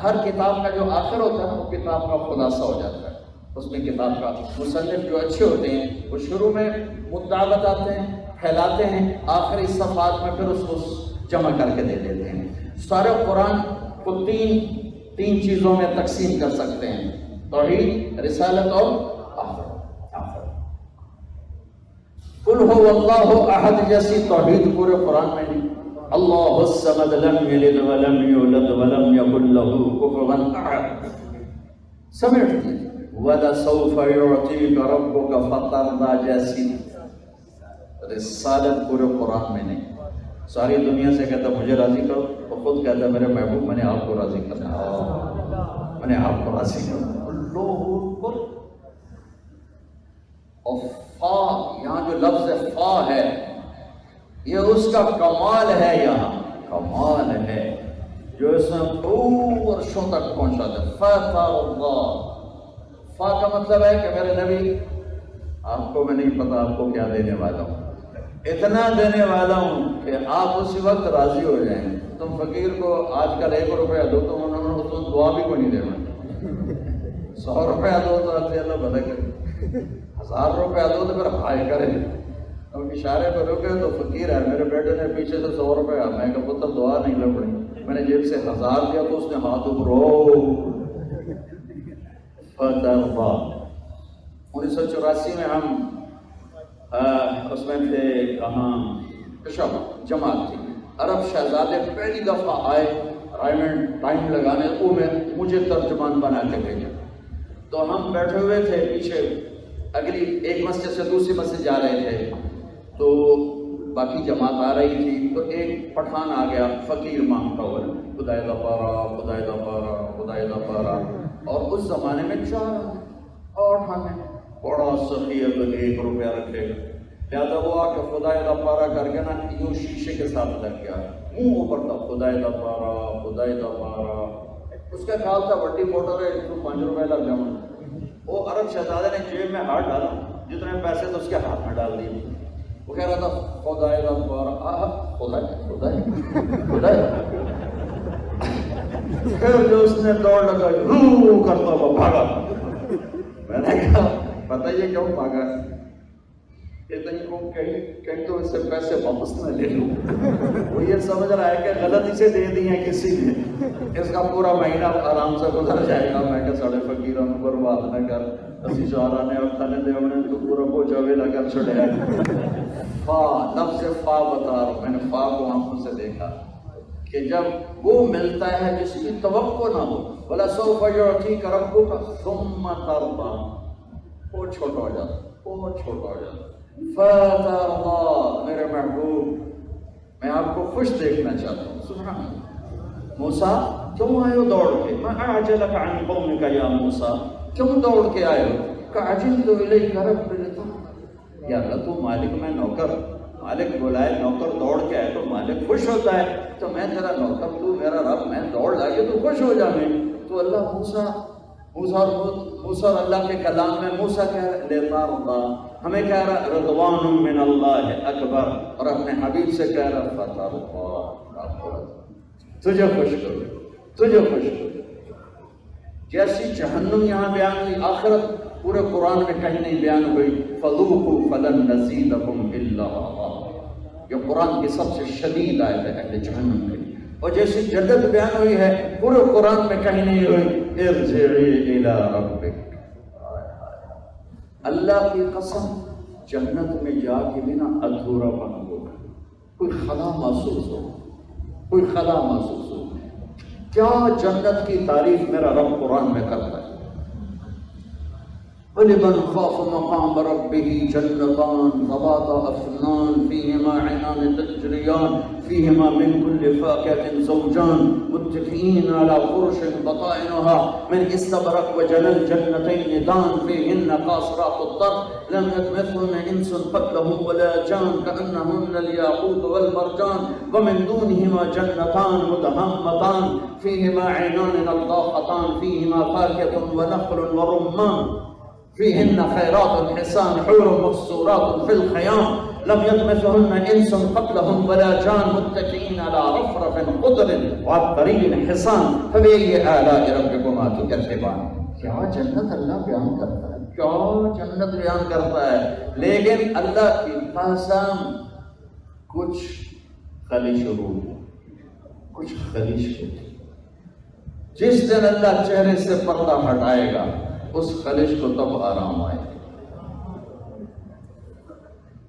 [SPEAKER 1] ہر کتاب کا جو آخر ہوتا ہے وہ کتاب کا خلاصہ ہو جاتا ہے. اس میں کتاب کا مصنف جو اچھے ہوتے ہیں وہ شروع میں مدعا بتاتے ہیں، پھیلاتے ہیں، آخری صفحات میں پھر اس کو جمع کر کے دے دیتے ہیں. سارے قرآن کو تین چیزوں میں تقسیم کر سکتے ہیں: توحید، رسالت اور آخرت. قل هو اللہ احد جیسی توحید پورے قرآن میں نہیں. اللہ الصمد لم یلد ولم یولد ولم یکن له کفوا احد. سمجھتے وَلَسَوْفَ يُعْطِيكَ رَبُّكَ فَتَرْضَىٰ جیسی رسالت پورے قرآن میں نہیں. ساری دنیا سے کہتا مجھے راضی کرو، اور خود کہتا میرے محبوب میں نے آپ کو راضی کرنا ہے، میں نے آپ کو راضی کرنا۔ اللہ اکبر۔ اور فا، یہاں جو لفظ فا ہے یہ اس کا کمال ہے، یہاں کمال ہے جو اس میں عرشوں تک پہنچا دے۔ فا اللہ، فا کا مطلب ہے کہ میرے نبی آپ کو میں نہیں پتا آپ کو کیا دینے والا ہوں، اتنا دینے والا ہوں کہ آپ اسی وقت راضی ہو جائیں۔ تم فقیر کو آج کل 1 روپیہ دو تو انہوں نے اس دعا بھی کو نہیں دینا، 100 روپیہ دو تو اللہ بھلا کرے، 1000 روپیہ دو تو پھر ہائے کرے۔ اب اشارے پہ رکے تو فقیر ہے، میرے بیٹے نے پیچھے سے 100 روپیہ، میں کہا پتر دعا نہیں لپڑی، میں نے جیب سے 1000 دیا تو اس نے ہاتھ اوپر فتح۔ 1984 میں ہم اس میں تھے کہاں، پشاور جماعت تھی، عرب شہزادے پہلی دفعہ آئے رائمنڈ ٹائم لگانے، وہ میں مجھے ترجمان بنا کے بھیجا، تو ہم بیٹھے ہوئے تھے پیچھے، اگلی ایک مسجد سے دوسری مسجد جا رہے تھے، تو باقی جماعت آ رہی تھی، تو ایک پٹھان آ گیا فقیر مانگتا ہوا، خدائے دا پارا خدائے دا پارا خدائے دا پارا، اور اس زمانے میں 4 آنے بڑا سخی ہے تو 1 روپیہ رکھے گا، لہٰذا وہ آ کے خدائے دا پارا کر کے نا یوں شیشے کے ساتھ لگ گیا، منہ اوپر تھا خدائے دا پارا خدائے دا پارا، اس کا خیال تھا بڑی موٹر ہے 5 روپے لگ جاؤں۔ وہ عرب شہزادے نے جیب میں ہاتھ ڈالا، جتنے پیسے تو اس کے ہاتھ میں ڈال دیے، وہ کہہ رہا تھا خدائے دا پارا خدائے خدائے خدائے، پھر جو اس نے دوڑ لگائی رو کرتا ہوا بھاگا۔ میں نے کہا پتہ یہ کیوں بھاگا، کہیں تو اس سے پیسے واپس نہ لے لوں، وہ یہ سمجھ رہا ہے کہ غلطی سے دے دی ہیں کسی نے، اس کا پورا مہینہ آرام سے گزر جائے گا۔ میں کہ ساڑے فقیروں کو برباد نہ کر، اسی چارہ نے اور کھانے دے انہیں تو پورا پوچھا ویلا کر چھڑے۔ فا، لفظ فا بتا رہا ہوں، میں نے فا کو آنکھوں سے دیکھا کہ جب وہ ملتا ہے جس کی توقع نہ ہو، وَلَسَوْفَ يُعْطِيكَ رَبُّكَ ثُمَّ تَرْضَىٰ، وہ چھوٹا ہو جاتا، وہ چھوٹا ہو جاتا۔ فَاتَى اللَّهُ، میرے محبوب میں آپ کو خوش دیکھنا چاہتا ہوں۔ سبحان اللہ۔ موسیٰ کیوں آئے ہو دوڑ کے؟ مَا أَعْجَلَكَ عَنْ قَوْمِكَ يَا موسیٰ، کیوں دوڑ کے آئے ہو؟ كَعَجِلْتُ إِلَيْكَ رَبِّ لِتَرْضَىٰ، یا اللہ تو مالک میں نوکر، مالک بلائے نوکر دوڑ کے آئے تو مالک خوش ہوتا ہے، تو میں تیرا نوکر تو میرا رب، میں دوڑ لائے تو خوش ہو جائیں۔ تو اللہ موسیٰ اور اللہ کے کلام میں موسیٰ کہہ رہا لیتا رضا، ہمیں کہہ رہا رضوان من اللہ اکبر، اور اپنے حبیب سے کہہ رہا فتح اللہ، تجھے خوش کرو، تجھے خوش کرو۔ جیسی جہنم یہاں بیان ہوئی، آخرت پورے قرآن میں کہیں نہیں بیان ہوئی، فَذُوقُوا فَلَن نَّزِيدَكُمْ إِلَّا عَذَابًا، یہ قرآن کی سب سے شدید آیت ہے اہل جہنم کی۔ اور جیسی جنت بیان ہوئی ہے پورے قرآن میں کہیں نہیں ہوئی، ارجعی الی ربک، اللہ کی قسم جنت میں جا کے بھی نا ادھورا پن ہوگا، کوئی خلا محسوس ہو، کوئی خلا محسوس ہو۔ کیا جنت کی تعریف میرا رب قرآن میں کرتا ہے۔ وَلِمَنْ خَافَ مَقَامَ رَبِّهِ جَنَّتَانِ ذَوَاتَا أَفْنَانٍ فِيهِمَا عَيْنَانِ تَجْرِيَانِ فِيهِمَا مِنْ كُلِّ فَاكِهَةٍ زَوْجَانِ مُتَّكِئِينَ عَلَى فُرُشٍ بَطَائِنُهَا مِنْ إِسْتَبْرَقٍ وَجَنَى الْجَنَّتَيْنِ دَانٍ فِيهِنَّ قَاصِرَاتُ الطَّرْفِ لَمْ يَطْمِثْهُنَّ إِنسٌ قَبْلَهُمْ وَلَا جَانٌ كَأَنَّهُنَّ الْيَاقُوتُ وَالْمَرْجَانُ وَمِنْ دُونِهِمَا جَنَّتَانِ مُدْهَامَّتَانِ فِيهِمَا عَيْنَانِ نَضَّاخَتَانِ فِيهِمَا فَاكِهَةٌ وَنَخْلٌ وَرُمَّانٌ فيهن خيرات حسان حور مقصورات في الخيام لم يطمثهن انس قبلهم ولا جان متكئين على رفرف خضر وعبقري حسان فبأي آلاء ربكما تكذبان۔ کیا جنت اللہ بیان کرتا ہے، کیا جنت بیان کرتا ہے، لیکن اللہ کی قسم کچھ خلیش روح، کچھ خلیش ہوتی، جس دن اللہ چہرے سے پردہ ہٹائے گا اس خلش کو تب آرام آئے گا۔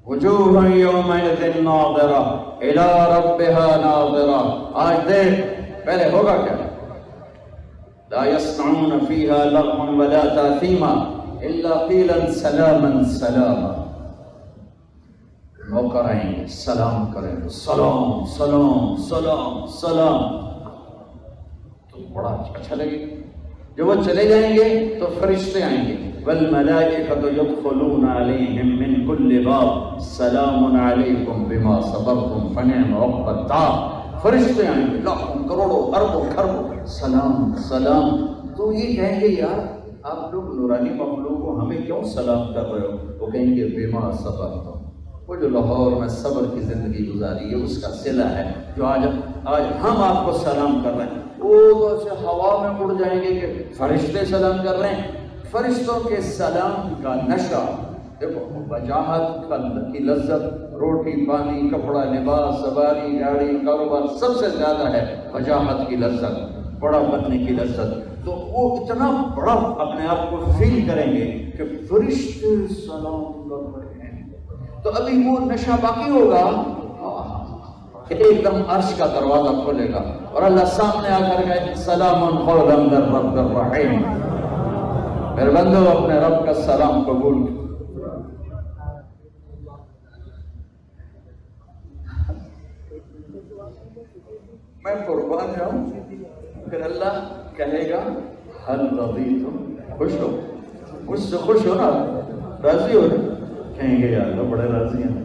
[SPEAKER 1] وجوہ یومئذ ناظرہ الی ربها ناظرہ، آج دیکھ پہلے ہوگا کیا، لا يسمعون فيها لغوا ولا تاثیما الا قیلا سلاما سلاما، نوکر آئیں گے سلام کریں گے، سلام سلام سلام سلام، تو بڑا اچھا لگے گا۔ جب وہ چلے جائیں گے تو فرشتے آئیں گے، والملائکۃ یدخلون علیہم من کل باب سلام علیکم بما صبرتم فنعم عقبی الدار۔ فرشتے آئیں گے لاکھوں کروڑوں اربوں خربوں، سلام سلام۔ تو یہ کہیں گے یار آپ لوگ نورانی مخلوق کو ہمیں کیوں سلام کر رہے ہو؟ وہ کہیں گے بما صبرتم، وہ جو لاہور میں صبر کی زندگی گزاری ہے اس کا صلہ ہے جو آج ہم آپ کو سلام کر رہے ہیں۔ وہ ایسے ہوا میں اڑ جائیں گے کہ فرشتے سلام کر رہے ہیں۔ فرشتوں کے سلام کا نشہ دیکھو، وجاہت کی لذت، روٹی پانی کپڑا لباس سواری گاڑی کاروبار، سب سے زیادہ ہے وجاہت کی لذت، بڑا بننے کی لذت۔ تو وہ اتنا بڑا اپنے آپ کو فیل کریں گے کہ فرشتے سلام کر رہے ہیں، تو ابھی وہ نشہ باقی ہوگا کہ ایک دم عرش کا دروازہ کھولے گا اور اللہ سامنے آ کر گئے سلام قولا من رب الرحیم، میرے بندو اپنے رب کا سلام قبول۔ میں قربان جاؤں، پھر اللہ کہے گا حل رضیتم، خوش ہو، مجھ سے خوش ہو نا، راضی ہو نا؟ کہیں گے یا اللہ بڑے راضی ہیں۔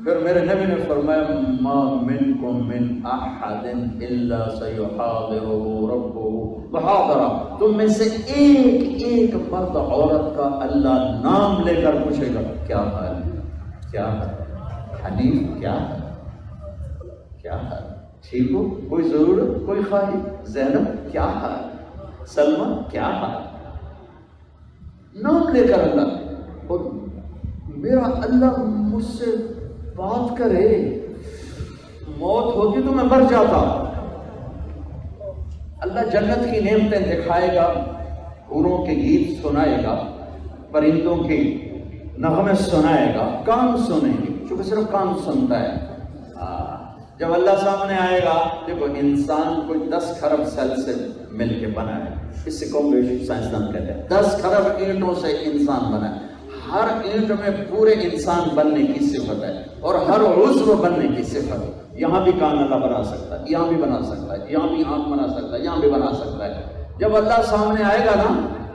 [SPEAKER 1] پھر میرے نبی نے فرمایا ما منکم من احد الا سیحاضرہ ربہ محاضرہ، تم میں سے ایک ایک مرد عورت کا اللہ نام لے کر پوچھے گا کیا حال، کیا حال حنیف، کیا حال، کیا حال، ٹھیک ہو، کوئی ضرورت، کوئی خواہش، زینب کیا حال، سلمہ کیا حال، نام لے کر اللہ۔ اور میرا اللہ مجھ سے بات کرے، موت ہوتی تو میں مر جاتا۔ اللہ جنت کی نعمتیں دکھائے گا، حوروں کے گیت سنائے گا، پرندوں کے نغمے سنائے گا، کان سنیں گے، چونکہ صرف کان سنتا ہے۔ جب اللہ سامنے آئے گا، دیکھو انسان کوئی 10 کھرب سیل سے مل کے بنا ہے، اس سے کم بیش سائنسدان کہتے ہیں 10 کھرب اینٹوں سے انسان بنا ہے۔ ہر اینٹ میں پورے انسان بننے کی صفت ہے اور ہر عضو بننے کی صفت ہے۔ یہاں بھی کان اللہ بنا سکتا ہے، یہاں بھی بنا سکتا ہے، یہاں بھی آنکھ بنا سکتا ہے، یہاں بھی بنا سکتا ہے۔ جب اللہ سامنے آئے گا نا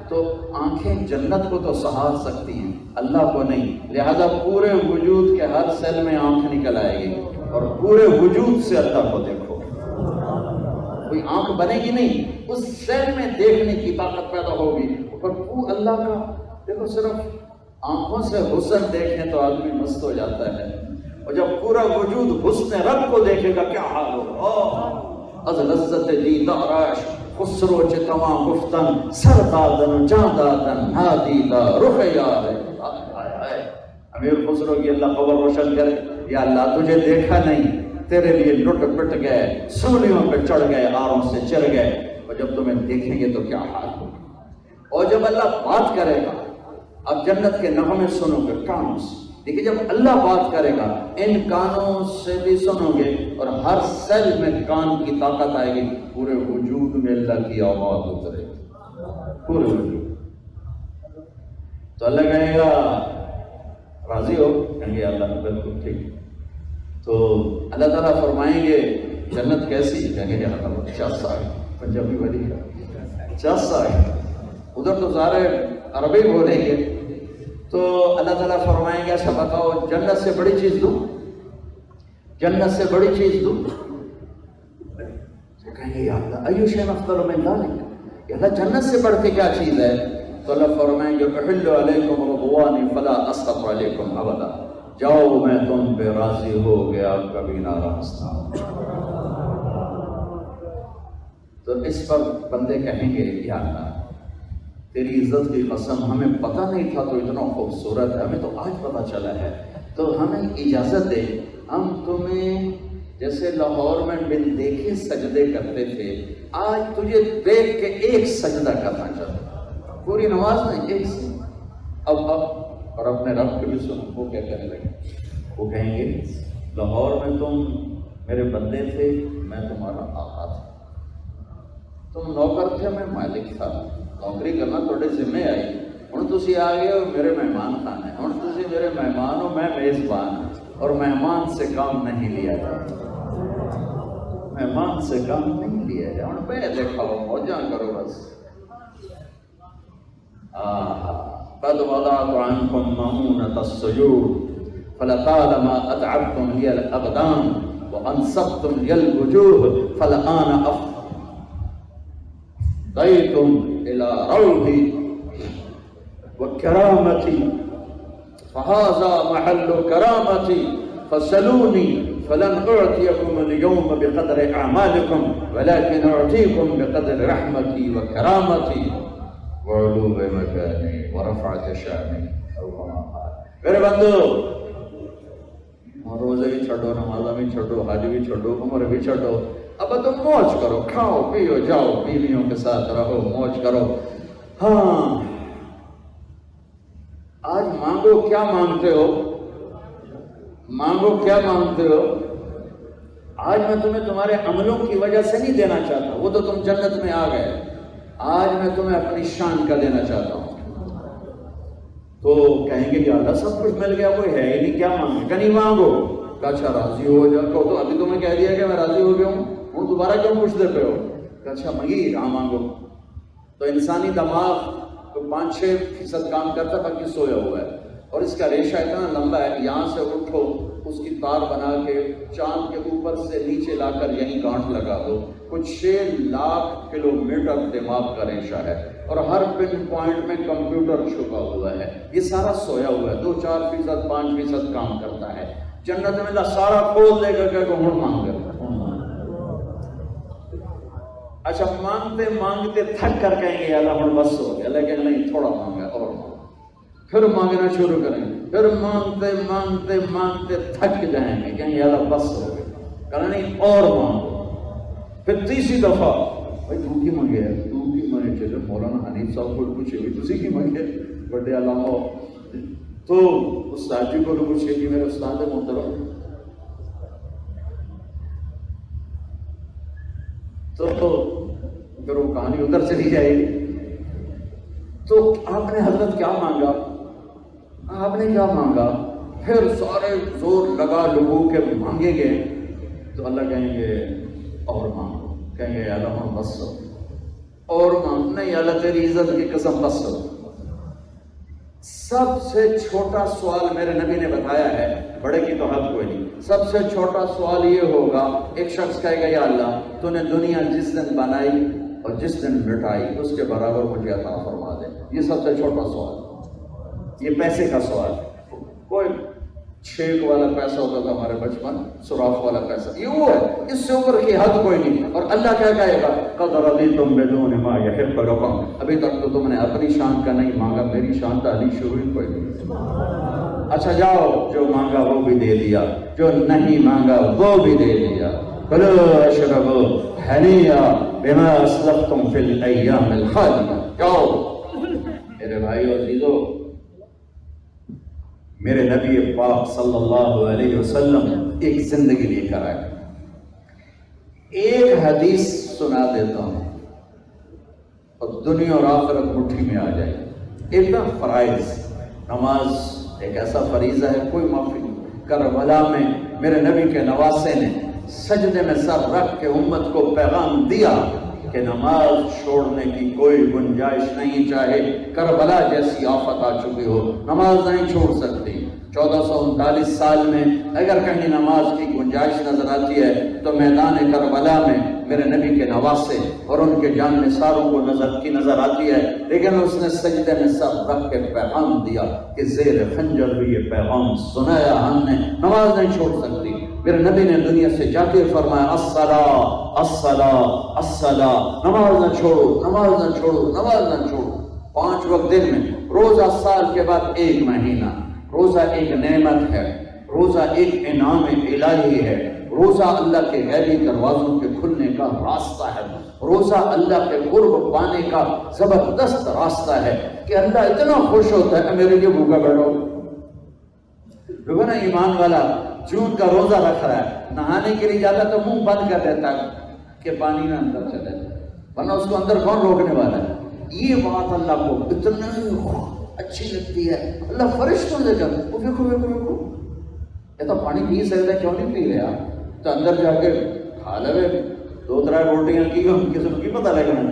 [SPEAKER 1] تو آنکھیں جنت کو تو سہار سکتی ہیں، اللہ کو نہیں، لہذا پورے وجود کے ہر سیل میں آنکھ نکل آئے گی اور پورے وجود سے اللہ کو دیکھو۔ کوئی آنکھ بنے گی نہیں، اس سیل میں دیکھنے کی طاقت پیدا ہوگی۔ اور وہ اللہ کا دیکھو، صرف آنکھوں سے حسن دیکھیں تو آدمی مست ہو جاتا ہے، اور جب پورا وجود حسن رب کو دیکھے گا کیا حال ہوگا۔ از لذت دیدارش خسرو چتواں گفتن سردادن جاندادن نادیدہ رخ یار۔ امیر خسرو کی اللہ قبر روشن کرے، یا اللہ تجھے دیکھا نہیں، تیرے لیے لٹ پٹ گئے، سولیوں پہ چڑھ گئے، آروں سے چڑھ گئے، اور جب تمہیں دیکھیں گے تو کیا حال ہوگا۔ اور جب اللہ بات کرے گا، اب جنت کے نغمے سنو گے کانوں سے، دیکھیں جب اللہ بات کرے گا ان کانوں سے بھی سنو گے، اور ہر سیل میں کان کی طاقت آئے گی، پورے وجود میں اللہ کی آواز اترے گی، پورے وجود۔ تو اللہ کہے گا راضی ہو؟ کہیں گے اللہ بالکل ٹھیک۔ تو اللہ تعالیٰ فرمائیں گے جنت کیسی؟ کہیں گے اللہ چاسا ہے، پنجابی والی ہے، چاسا ہے، ادھر تو سارے عربی بولیں گے۔ تو اللہ تعالیٰ فرمائیں گے اچھا بتاؤ جنت سے بڑی چیز دوں، جنت سے بڑی چیز دوں؟ تو کہیں گے یا اللہ ایو شیء افضل من ذلک، یا اللہ جنت سے بڑھ کے کیا چیز ہے؟ تو اللہ فرمائیں گے احل علیکم رضوانی فلا اسخط علیکم ابدا، جاؤ میں تم پہ راضی ہو گیا، کبھی ناراض نہ ہوں۔ تو اس پر بندے کہیں گے یا اللہ تیری عزت کی قسم، ہمیں پتہ نہیں تھا تو اتنا خوبصورت ہے، ہمیں تو آج پتہ چلا ہے، تو ہمیں اجازت دے، ہم تمہیں جیسے لاہور میں بن دیکھے سجدے کرتے تھے، آج تجھے دیکھ کے ایک سجدہ کرنا چاہتا، پوری نماز نہیں، ایک سے اب اور اپنے رب کے بھی سن۔ وہ کیا کہنے لگے؟ وہ کہیں گے لاہور میں تم میرے بندے تھے، میں تمہارا آقا تھا، تم نوکر تھے، میں مالک تھا، نوکری کرنا تھوڑے ذمہ آئی، ہوں تسی آ گئے ہو میرے مہمان خانے، ہوں تسی میرے مہمان ہو، میں میزبان ہوں، اور مہمان سے کام نہیں لیا جاتا، مہمان سے کام نہیں لیا جائے، اور پہ دیکھا ہو موجاں کرو بس۔ قد وضعت عنكم مؤونة السجود فلطالما أتعبتم لي الأبدان وأنصبتم لي الوجوه فالآن أفضيتم إلى روحي وكرامتي فهذا محل كرامتي فسلوني فلن أعطيكم اليوم بقدر أعمالكم ولكن أعطيكم بقدر رحمتي وكرامتي وعلو مكاني ورفعت شأني أو كما قال۔ میرے بندو، روزے بھی چھوڑو، نمازہ بھی چھوڑو، حج بھی چھوڑو، عمر بھی چھوڑو، اب تم موج کرو، کھاؤ پیو جاؤ، بیویوں کے ساتھ رہو، موج کرو۔ ہاں آج مانگو کیا مانگتے ہو، مانگو کیا مانگتے ہو؟ آج میں تمہیں تمہارے عملوں کی وجہ سے نہیں دینا چاہتا، وہ تو تم جنت میں آ گئے، آج میں تمہیں اپنی شان کا دینا چاہتا ہوں۔ تو کہیں گے کہ اللہ سب کچھ مل گیا، کوئی ہے ہی نہیں، کیا مانگے؟ کہ نہیں مانگو۔ کہ اچھا راضی ہو جا، کہ تو ابھی تمہیں کہہ دیا کہ میں راضی ہو گیا ہوں دوبارہ کیوں پوچھتے پہ ہو؟ کہ اچھا مگی کہاں مانگو۔ تو انسانی دماغ تو 5-6% کام کرتا ہے، باقی سویا ہوا ہے، اور اس کا ریشہ اتنا لمبا ہے، یہاں سے اٹھو اس کی تار بنا کے چاند کے اوپر سے نیچے لا کر یہیں گانٹھ لگا دو، کچھ 6 لاکھ کلومیٹر دماغ کا ریشہ ہے، اور ہر پن پوائنٹ میں کمپیوٹر چھپا ہوا ہے، یہ سارا سویا ہوا ہے، 2-4%، 5% کام کرتا ہے۔ جنت میں اللہ سارا کھول دے گا کہ ہن مانگ کر۔ اچھا مانگتے مانگتے تھک کر کہیں گے اللہ ہن بس ہو گیا، لیکن نہیں، تھوڑا مانگا اور مانگا، پھر مانگنا شروع کریں گے، پھر مانگتے مانگتے مانگتے تھک جائیں گے، کہیں گے اللہ بس ہو گیا، کہنا نہیں اور مانگو، پھر تیسری دفعہ بھائی تو کی مانگے ہے، تو کی مانگے، چلے مولانا حنیف صاحب کو پوچھے بھی تسی کی مانگے بڑے علامہ، تو استاد جی کو پوچھے کہ میرے استاد محترم، تو پھر وہ کہانی ادھر چلی جائے گی۔ تو آپ نے حضرت کیا مانگا، آپ نے کیا مانگا، پھر سارے زور لگا لوگوں کے مانگے گئے، تو اللہ کہیں گے اور مانگو، کہیں گے اللہ بس اور مانگ، نہیں اللہ تیری عزت کی قسم بس۔ سب سے چھوٹا سوال میرے نبی نے بتایا ہے، بڑے کی تو حد کوئی نہیں، سب سے چھوٹا سوال یہ ہوگا، ایک شخص کہے گا یا اللہ تو نے دنیا جس دن بنائی اور جس دن مٹائی اس کے برابر مجھے عطا فرما دے، یہ سب سے چھوٹا سوال، یہ پیسے کا سوال۔ کوئی چھیک والا پیسہ ہوتا تھا ہمارے بچپن، سوراخ والا پیسہ، یہ وہ ہے، اس سے اوپر کی حد کوئی نہیں۔ اور اللہ کیا کہے گا، قد رضیتم بدون ما یحق لکم، ابھی تک تو تم نے اپنی شان کا نہیں مانگا، میری شان تعلیق شروع ہی کوئی نہیں۔ اچھا جاؤ، جو مانگا وہ بھی دے دیا، جو نہیں مانگا وہ بھی دے دیا۔ کلوا اشربوا ہنیئا بما اسلفتم فی الایام الخالیہ۔ جاؤ میرے بھائی عزیزو، میرے نبی پاک صلی اللہ علیہ وسلم ایک زندگی لے کر آئے، ایک حدیث سنا دیتا ہوں اور دنیا اور آخرت مٹھی میں آ جائے۔ ایک دم فرائض نماز ایک ایسا فریضہ ہے، کوئی معافی نہیں۔ کربلا میں میرے نبی کے نواسے نے سجدے میں سر رکھ کے امت کو پیغام دیا کہ نماز چھوڑنے کی کوئی گنجائش نہیں، چاہے کربلا جیسی آفت آ چکی ہو، نماز نہیں چھوڑ سکتی۔ 1439 سال میں اگر کہیں نماز کی گنجائش نظر آتی ہے تو میدان کربلا میں میرے نبی کے نواسے اور ان کے جان نثاروں کو نظر آتی ہے، لیکن اس نے سجدے میں سر رکھ کے پیغام دیا کہ زیر خنجر بھی یہ پیغام سنایا ہم نے، نماز نہیں چھوڑ سکتی۔ میرے نبی نے دنیا سے جاتے فرمایا الصلاۃ الصلاۃ الصلاۃ، نماز نہ چھوڑو، نماز نہ چھوڑو، نماز نہ چھوڑو۔ 5 وقت دن میں، روزہ سال کے بعد 1 مہینہ، روزہ ایک نعمت ہے، روزہ ایک انعام الہی ہے، روزہ اللہ کے غیبی دروازوں کے کھلنے کا راستہ ہے، روزہ اللہ کے قرب پانے کا زبردست راستہ ہے کہ اللہ اتنا خوش ہوتا ہے کہ میرے لیے بھوکا بیٹھو۔ دیکھو نا ایمان والا جون کا روزہ رکھ رہا ہے، نہانے کے لیے جاتا تو منہ بند کر دیتا ہے کہ پانی نہ اندر چلے، ورنہ اس کو اندر کون روکنے والا ہے۔ یہ بات اللہ کو اتنا اچھی لگتی ہے، اللہ فرشتوں سے کہتا ہے دیکھو دیکھو دیکھو یہ تو پانی پی سکتا ہے، کیوں نہیں پی رہا؟ تو اندر جا کے کھا لے 2-3 روٹیاں کی کسی کو کی پتہ لگنا۔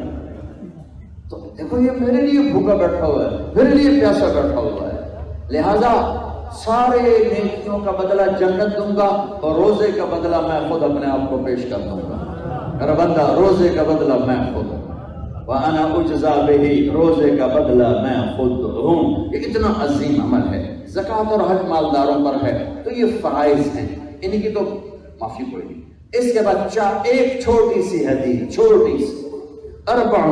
[SPEAKER 1] تو دیکھو یہ میرے لیے بھوکا بیٹھا ہوا ہے، میرے لیے پیاسا بیٹھا ہوا ہے، لہذا سارے نیکیوں کا بدلہ جنت دوں گا اور روزے کا بدلہ میں خود اپنے آپ کو پیش کر دوں گا۔ میرا بندہ روزے کا بدلہ میں خود ہوں، وَأَنَا أُجْزَى بِهِ، روزے کا بدلہ میں خود ہوں۔ یہ اتنا عظیم عمل ہے، زکوٰۃ اور حج مالداروں پر ہے، تو یہ فرائض ہیں، ان کی تو معافی کوئی نہیں۔ اس کے بعد ایک چھوٹی سی حدیث، چھوٹی سی، اربع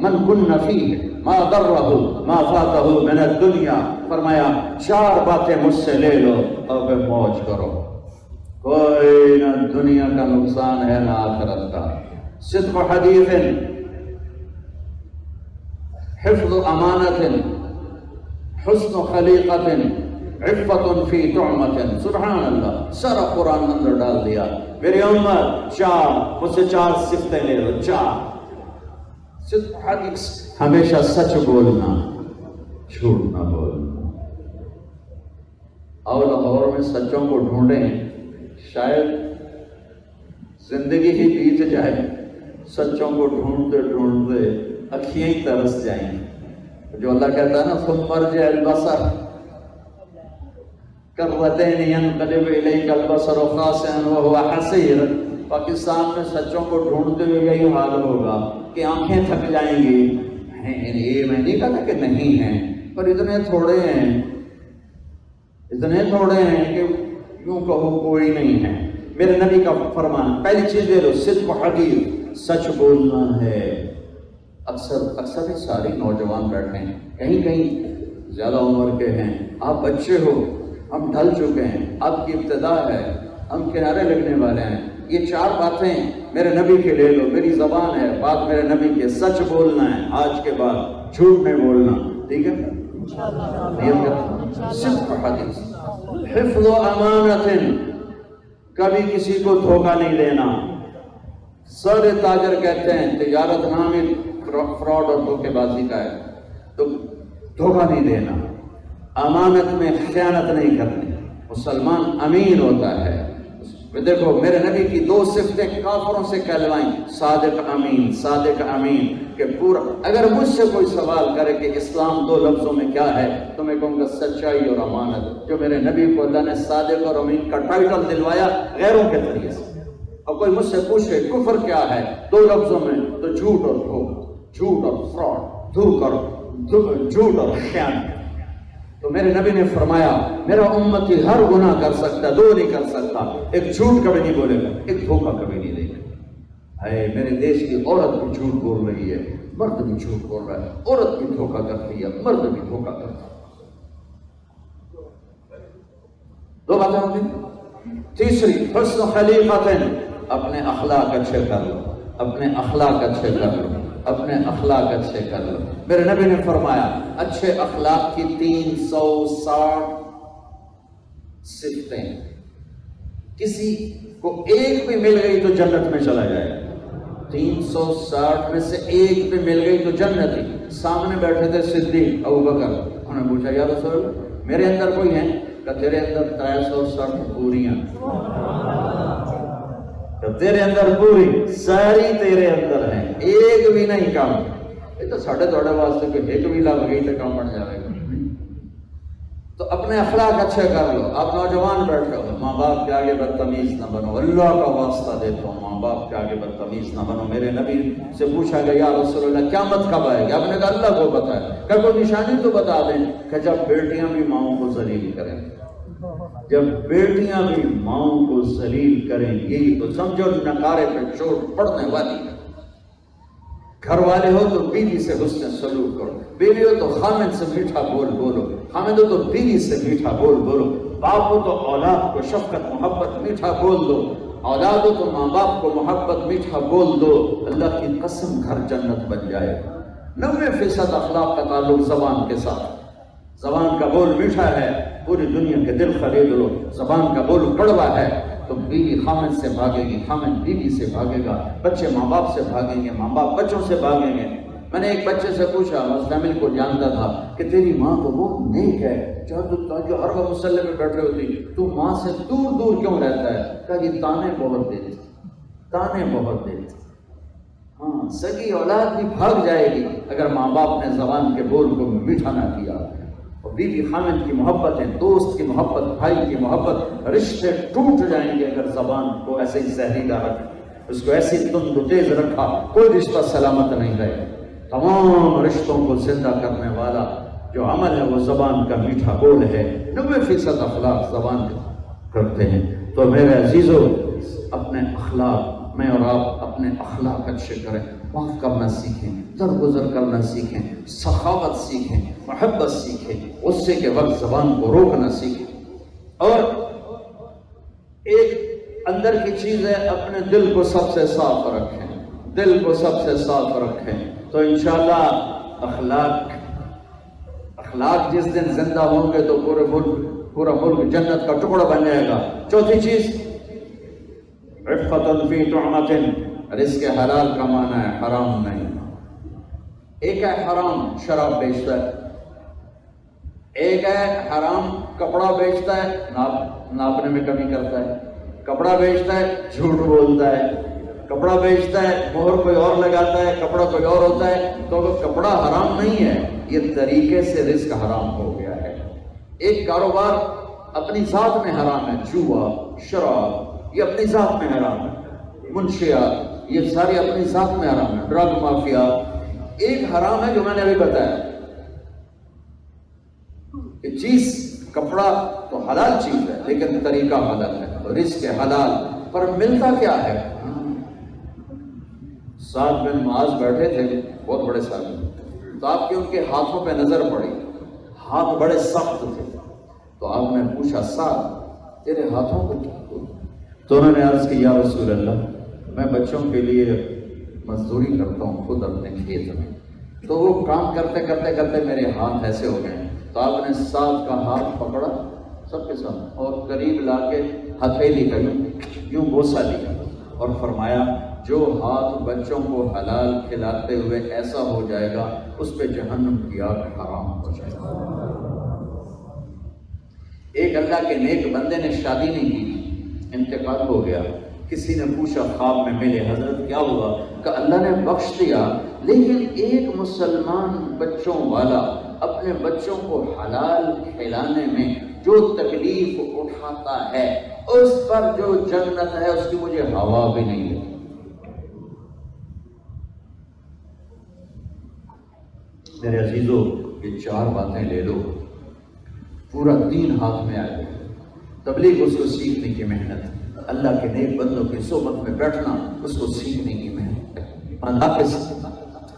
[SPEAKER 1] من کن فیہ ما ضرہ ما فاتہ من الدنیا، فرمایا 4 باتیں مجھ سے لے لو اور پھر موج کرو، کوئی نہ دنیا کا نقصان ہے نہ آخرت کا۔ صدق حدیث، حفظ امانت، حسن خلیقت، عفت فی طعمت۔ سبحان اللہ، سارا قرآن اندر ڈال دیا۔ میری امت 4 مجھ سے 4 صفتیں لے لو، 4۔ صدق حدیث، ہمیشہ سچ بولنا، جھوٹ نہ بولنا۔ اور لاہور میں سچوں کو ڈھونڈیں، شاید زندگی ہی بیت جائے، سچوں کو ڈھونڈتے ڈھونڈتے اکھیاں ہی ترس جائیں۔ جو اللہ کہتا ہے نا ثم ارجع البصر کرتین ینقلب الیک البصر خاسئا وهو حسیر۔ پاکستان میں سچوں کو ڈھونڈتے ہوئے یہی حال ہوگا کہ آنکھیں تھک جائیں گی۔ یہ میں نہیں کہتا کہ نہیں ہیں، پر اتنے تھوڑے ہیں کہ یوں کہو کوئی نہیں ہے۔ میرے نبی کا فرمان، پہلی چیز لے لو، صدق حدیث، سچ بولنا ہے۔ اکثر ہی ساری نوجوان بیٹھے ہیں، کہیں زیادہ عمر کے ہیں، آپ بچے ہو، ہم ڈھل چکے ہیں، آپ کی ابتدا ہے، ہم کنارے لگنے والے ہیں۔ یہ 4 باتیں میرے نبی کے لے لو، میری زبان ہے، بات میرے نبی کے، سچ بولنا ہے، آج کے بعد جھوٹ نہیں بولنا، ٹھیک ہے؟ صدق حدیث، حفظ و امانت، کبھی کسی کو دھوکہ نہیں دینا۔ سارے تاجر کہتے ہیں تجارت نام ہی فراڈ اور دھوکے بازی کا ہے، تو دھوکہ نہیں دینا، امانت میں خیانت نہیں کرنی۔ مسلمان امین ہوتا ہے۔ دیکھو میرے نبی کی 2 صفتیں کافروں سے کہلوائیں، صادق امین، صادق امین، کہ پورا اگر مجھ سے کوئی سوال کرے کہ اسلام 2 لفظوں میں کیا ہے تو میں کہوں گا سچائی اور امانت۔ جو میرے نبی کو اللہ نے صادق اور امین کا ٹائٹل دلوایا غیروں کے ذریعے سے۔ اور کوئی مجھ سے پوچھے کفر کیا ہے 2 لفظوں میں، تو جھوٹ اور دھوکہ، جھوٹ اور فراڈ، جھوٹ اور خیانت۔ تو میرے نبی نے فرمایا میرا امتی ہر گناہ کر سکتا ہے، 2 نہیں کر سکتا، ایک جھوٹ کبھی نہیں بولے گا، ایک دھوکہ کبھی نہیں دے گا۔ اے میرے دیش کی عورت بھی جھوٹ بول رہی ہے، مرد بھی جھوٹ بول رہا ہے، عورت بھی دھوکہ کرتی ہے، مرد بھی دھوکہ کرتا ہے۔ 2 باتیں ہو گئی۔ تیسری، حسن خلیقت، اپنے اخلاق اچھے کر لو، اپنے اخلاق اچھے کر لو، اپنے اخلاق اچھے کر لو۔ میرے نبی نے فرمایا اچھے اخلاق کی 360 صفتیں، کسی کو ایک بھی مل گئی تو جنت میں چلا جائے گا۔ 360 میں سے ایک بھی مل گئی تو جنت ہی۔ سامنے بیٹھے تھے صدیق ابوبکر، انہوں نے پوچھا یا رسول اللہ میرے اندر کوئی ہے؟ کہ تیرے اندر 360 پوریاں، کہ تیرے اندر پوری ساری تیرے اندر ہیں، ایک بھی نہیں کم۔ یہ تو ساڑھے توڑے واسطے کوئی ایک بھی لگ گئی تو کام بن جائے گا۔ تو اپنے اخلاق اچھے کر لو۔ آپ نوجوان بیٹھے ہو، ماں باپ کے آگے بدتمیز نہ بنو، اللہ کا واسطہ دیتا ہوں ماں باپ کے آگے بدتمیز نہ بنو۔ میرے نبی سے پوچھا گیا یا رسول اللہ قیامت کب آئے گی؟ آپ نے کہا اللہ کو پتہ ہے۔ کہ کوئی نشانی تو بتا دیں کہ جب بیٹیاں بھی ماؤں کو ذلیل کریں، جب بیٹیاں بھی ماؤں کو ذلیل کریں گی تو سمجھو نکارے پہ چوٹ پڑنے والی ہے۔ گھر والے ہو تو بیوی سے حسن سلوک کرو، بیوی ہو تو خامد سے میٹھا بول بولو، خامد ہو تو بیوی سے میٹھا بول بولو، باپ ہو تو اولاد کو شفقت محبت میٹھا بول دو، اولاد ہو تو ماں باپ کو محبت میٹھا بول دو۔ اللہ کی قسم گھر جنت بن جائے۔ 90% اخلاق کا تعلق زبان کے ساتھ۔ زبان کا بول میٹھا ہے، پوری دنیا کے دل خرید لو۔ زبان کا بول کڑوا ہے تو بیوی خامد سے بھاگے گی، خامد بیوی سے بھاگے گا، بچے ماں باپ سے بھاگیں گے، ماں باپ بچوں سے بھاگیں گے۔ میں نے ایک بچے سے پوچھا، مستعمل کو جانتا تھا، کہ تیری ماں تو بہت نیک ہے، جو ہر وقت مصلی پہ بیٹھے ہوتی، تو ماں سے دور دور کیوں رہتا ہے؟ کہا یہ تانے بہت دیتی، تانے بہت دیتی۔ ہاں، سگی اولاد بھی بھاگ جائے گی اگر ماں باپ نے زبان کے بول کو میٹھا نہ کیا، اور بیوی خامد کی محبتیں، دوست کی محبت، بھائی کی محبت، رشتے ٹوٹ جائیں گے اگر زبان کو ایسے ہی زہریلا رکھا، اس کو ایسی تند و تیز رکھا، کوئی رشتہ سلامت نہیں رہے۔ تمام رشتوں کو زندہ کرنے والا جو عمل ہے وہ زبان کا میٹھا بول ہے۔ 90% اخلاق زبان کرتے ہیں۔ تو میرے عزیزو، اپنے اخلاق، میں اور آپ اپنے اخلاق اچھے کریں، معاف کرنا سیکھیں، درگزر کرنا سیکھیں، سخاوت سیکھیں، محبت سیکھیں، غصے کے وقت زبان کو روکنا سیکھیں۔ اور ایک اندر کی چیز ہے، اپنے دل کو سب سے صاف رکھیں، دل کو سب سے صاف رکھیں، تو انشاءاللہ اخلاق جس دن زندہ ہوں گے تو پورا ملک جنت کا ٹکڑا بن جائے گا۔ چوتھی چیز، عفۃ فی طعمۃ، رزق حلال کا معنی ہے حرام نہیں۔ ایک ہے حرام شراب بیچتا ہے، ایک ہے حرام کپڑا بیچتا ہے، ناپنے میں کمی کرتا ہے، کپڑا بیچتا ہے جھوٹ بولتا ہے، کپڑا بیچتا ہے مہر کوئی اور لگاتا ہے، کپڑا کوئی اور ہوتا ہے، تو وہ کپڑا حرام نہیں ہے، یہ طریقے سے رزق حرام ہو گیا ہے۔ ایک کاروبار اپنی ذات میں حرام ہے، جوا، شراب، یہ اپنی ذات میں حرام ہے، منشیات، یہ ساری اپنی ذات میں حرام ہے، ڈرگ مافیا۔ ایک حرام ہے جو میں نے ابھی بتایا کہ چیز، کپڑا تو حلال چیز ہے لیکن طریقہ غلط ہے، تو رزق حلال پر ملتا کیا ہے؟ سعد بن معاذ بیٹھے تھے، بہت بڑے صحابی، تو آپ کی ان کے ہاتھوں پہ نظر پڑی، ہاتھ بڑے سخت تھے، تو آپ نے پوچھا سعد تیرے ہاتھوں کو کیا ہوا؟ تو انہوں نے عرض کی یا رسول اللہ، میں بچوں کے لیے مزدوری کرتا ہوں خود اپنے کھیت میں، تو وہ کام کرتے کرتے کرتے میرے ہاتھ ایسے ہو گئے۔ تو آپ نے سعد کا ہاتھ پکڑا سب کے ساتھ اور قریب لا کے ہتھیلی کا یوں بوسہ دیا اور فرمایا جو ہاتھ بچوں کو حلال کھلاتے ہوئے ایسا ہو جائے گا اس پہ جہنم کی آگ حرام ہو جائے گا۔ ایک اللہ کے نیک بندے نے شادی نہیں کی، انتقال ہو گیا، کسی نے پوچھا خواب میں میرے حضرت کیا ہوا؟ کہ اللہ نے بخش دیا، لیکن ایک مسلمان بچوں والا اپنے بچوں کو حلال کھلانے میں جو تکلیف اٹھاتا ہے اس پر جو جنت ہے اس کی مجھے ہوا بھی نہیں لگی۔ میرے عزیزو، یہ 4 باتیں لے لو، پورا دین ہاتھ میں آ گیا۔ تبلیغ اس کو سیکھنے کی محنت، اللہ کے نیک بندوں کی صحبت میں بیٹھنا اس کو سیکھنے کی محنت،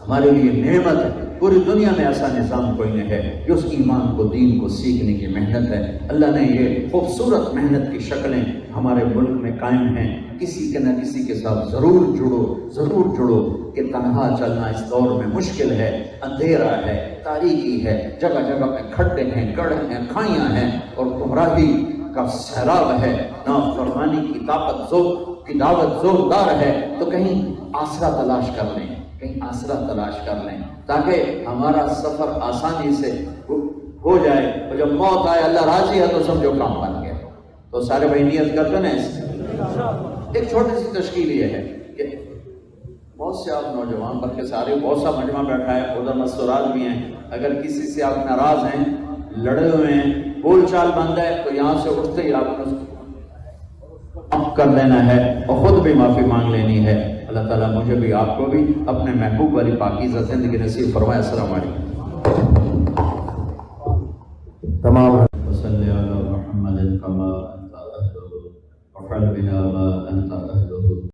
[SPEAKER 1] ہمارے لیے نعمت ہے۔ پوری دنیا میں ایسا نظام کوئی نہیں ہے جو اس ایمان کو، دین کو سیکھنے کی محنت ہے۔ اللہ نے یہ خوبصورت محنت کی شکلیں ہمارے ملک میں قائم ہیں۔ کسی کے نہ کسی کے ساتھ ضرور جڑو کہ تنہا چلنا اس دور میں مشکل ہے، اندھیرا ہے، تاریکی ہے، جگہ جگہ پہ کھڈے ہیں، گڑھ ہیں، کھائیاں ہیں اور گمراہی کا سیلاب ہے، نافرمانی کی دعوت زوردار ہے، تو کہیں آسرا تلاش کر لیں، تاکہ ہمارا سفر آسانی سے ہو جائے، اور جب موت آئے اللہ راضی ہے تو سمجھو کام بن گیا۔ تو سارے بھائی نیت کرتے نا اس ایک چھوٹی سی تشکیل یہ ہے کہ بہت سے آپ نوجوان بلکہ سارے بہت سا مجمع بیٹھا ہے، ادھر مستورات بھی ہیں، اگر کسی سے آپ ناراض ہیں، لڑے ہوئے ہیں، بول چال بند ہے، تو یہاں سے اٹھتے ہی آپ نے معاف کر دینا ہے اور خود بھی معافی مانگ لینی ہے۔ اللہ تعالیٰ مجھے بھی آپ کو بھی اپنے محبوب والی پاکیزہ زندگی نصیب فرمائے۔ السلام علیکم۔ تمام وصلی علی محمد کما انت اہلہ وفعل بنا ما انت اہلہ۔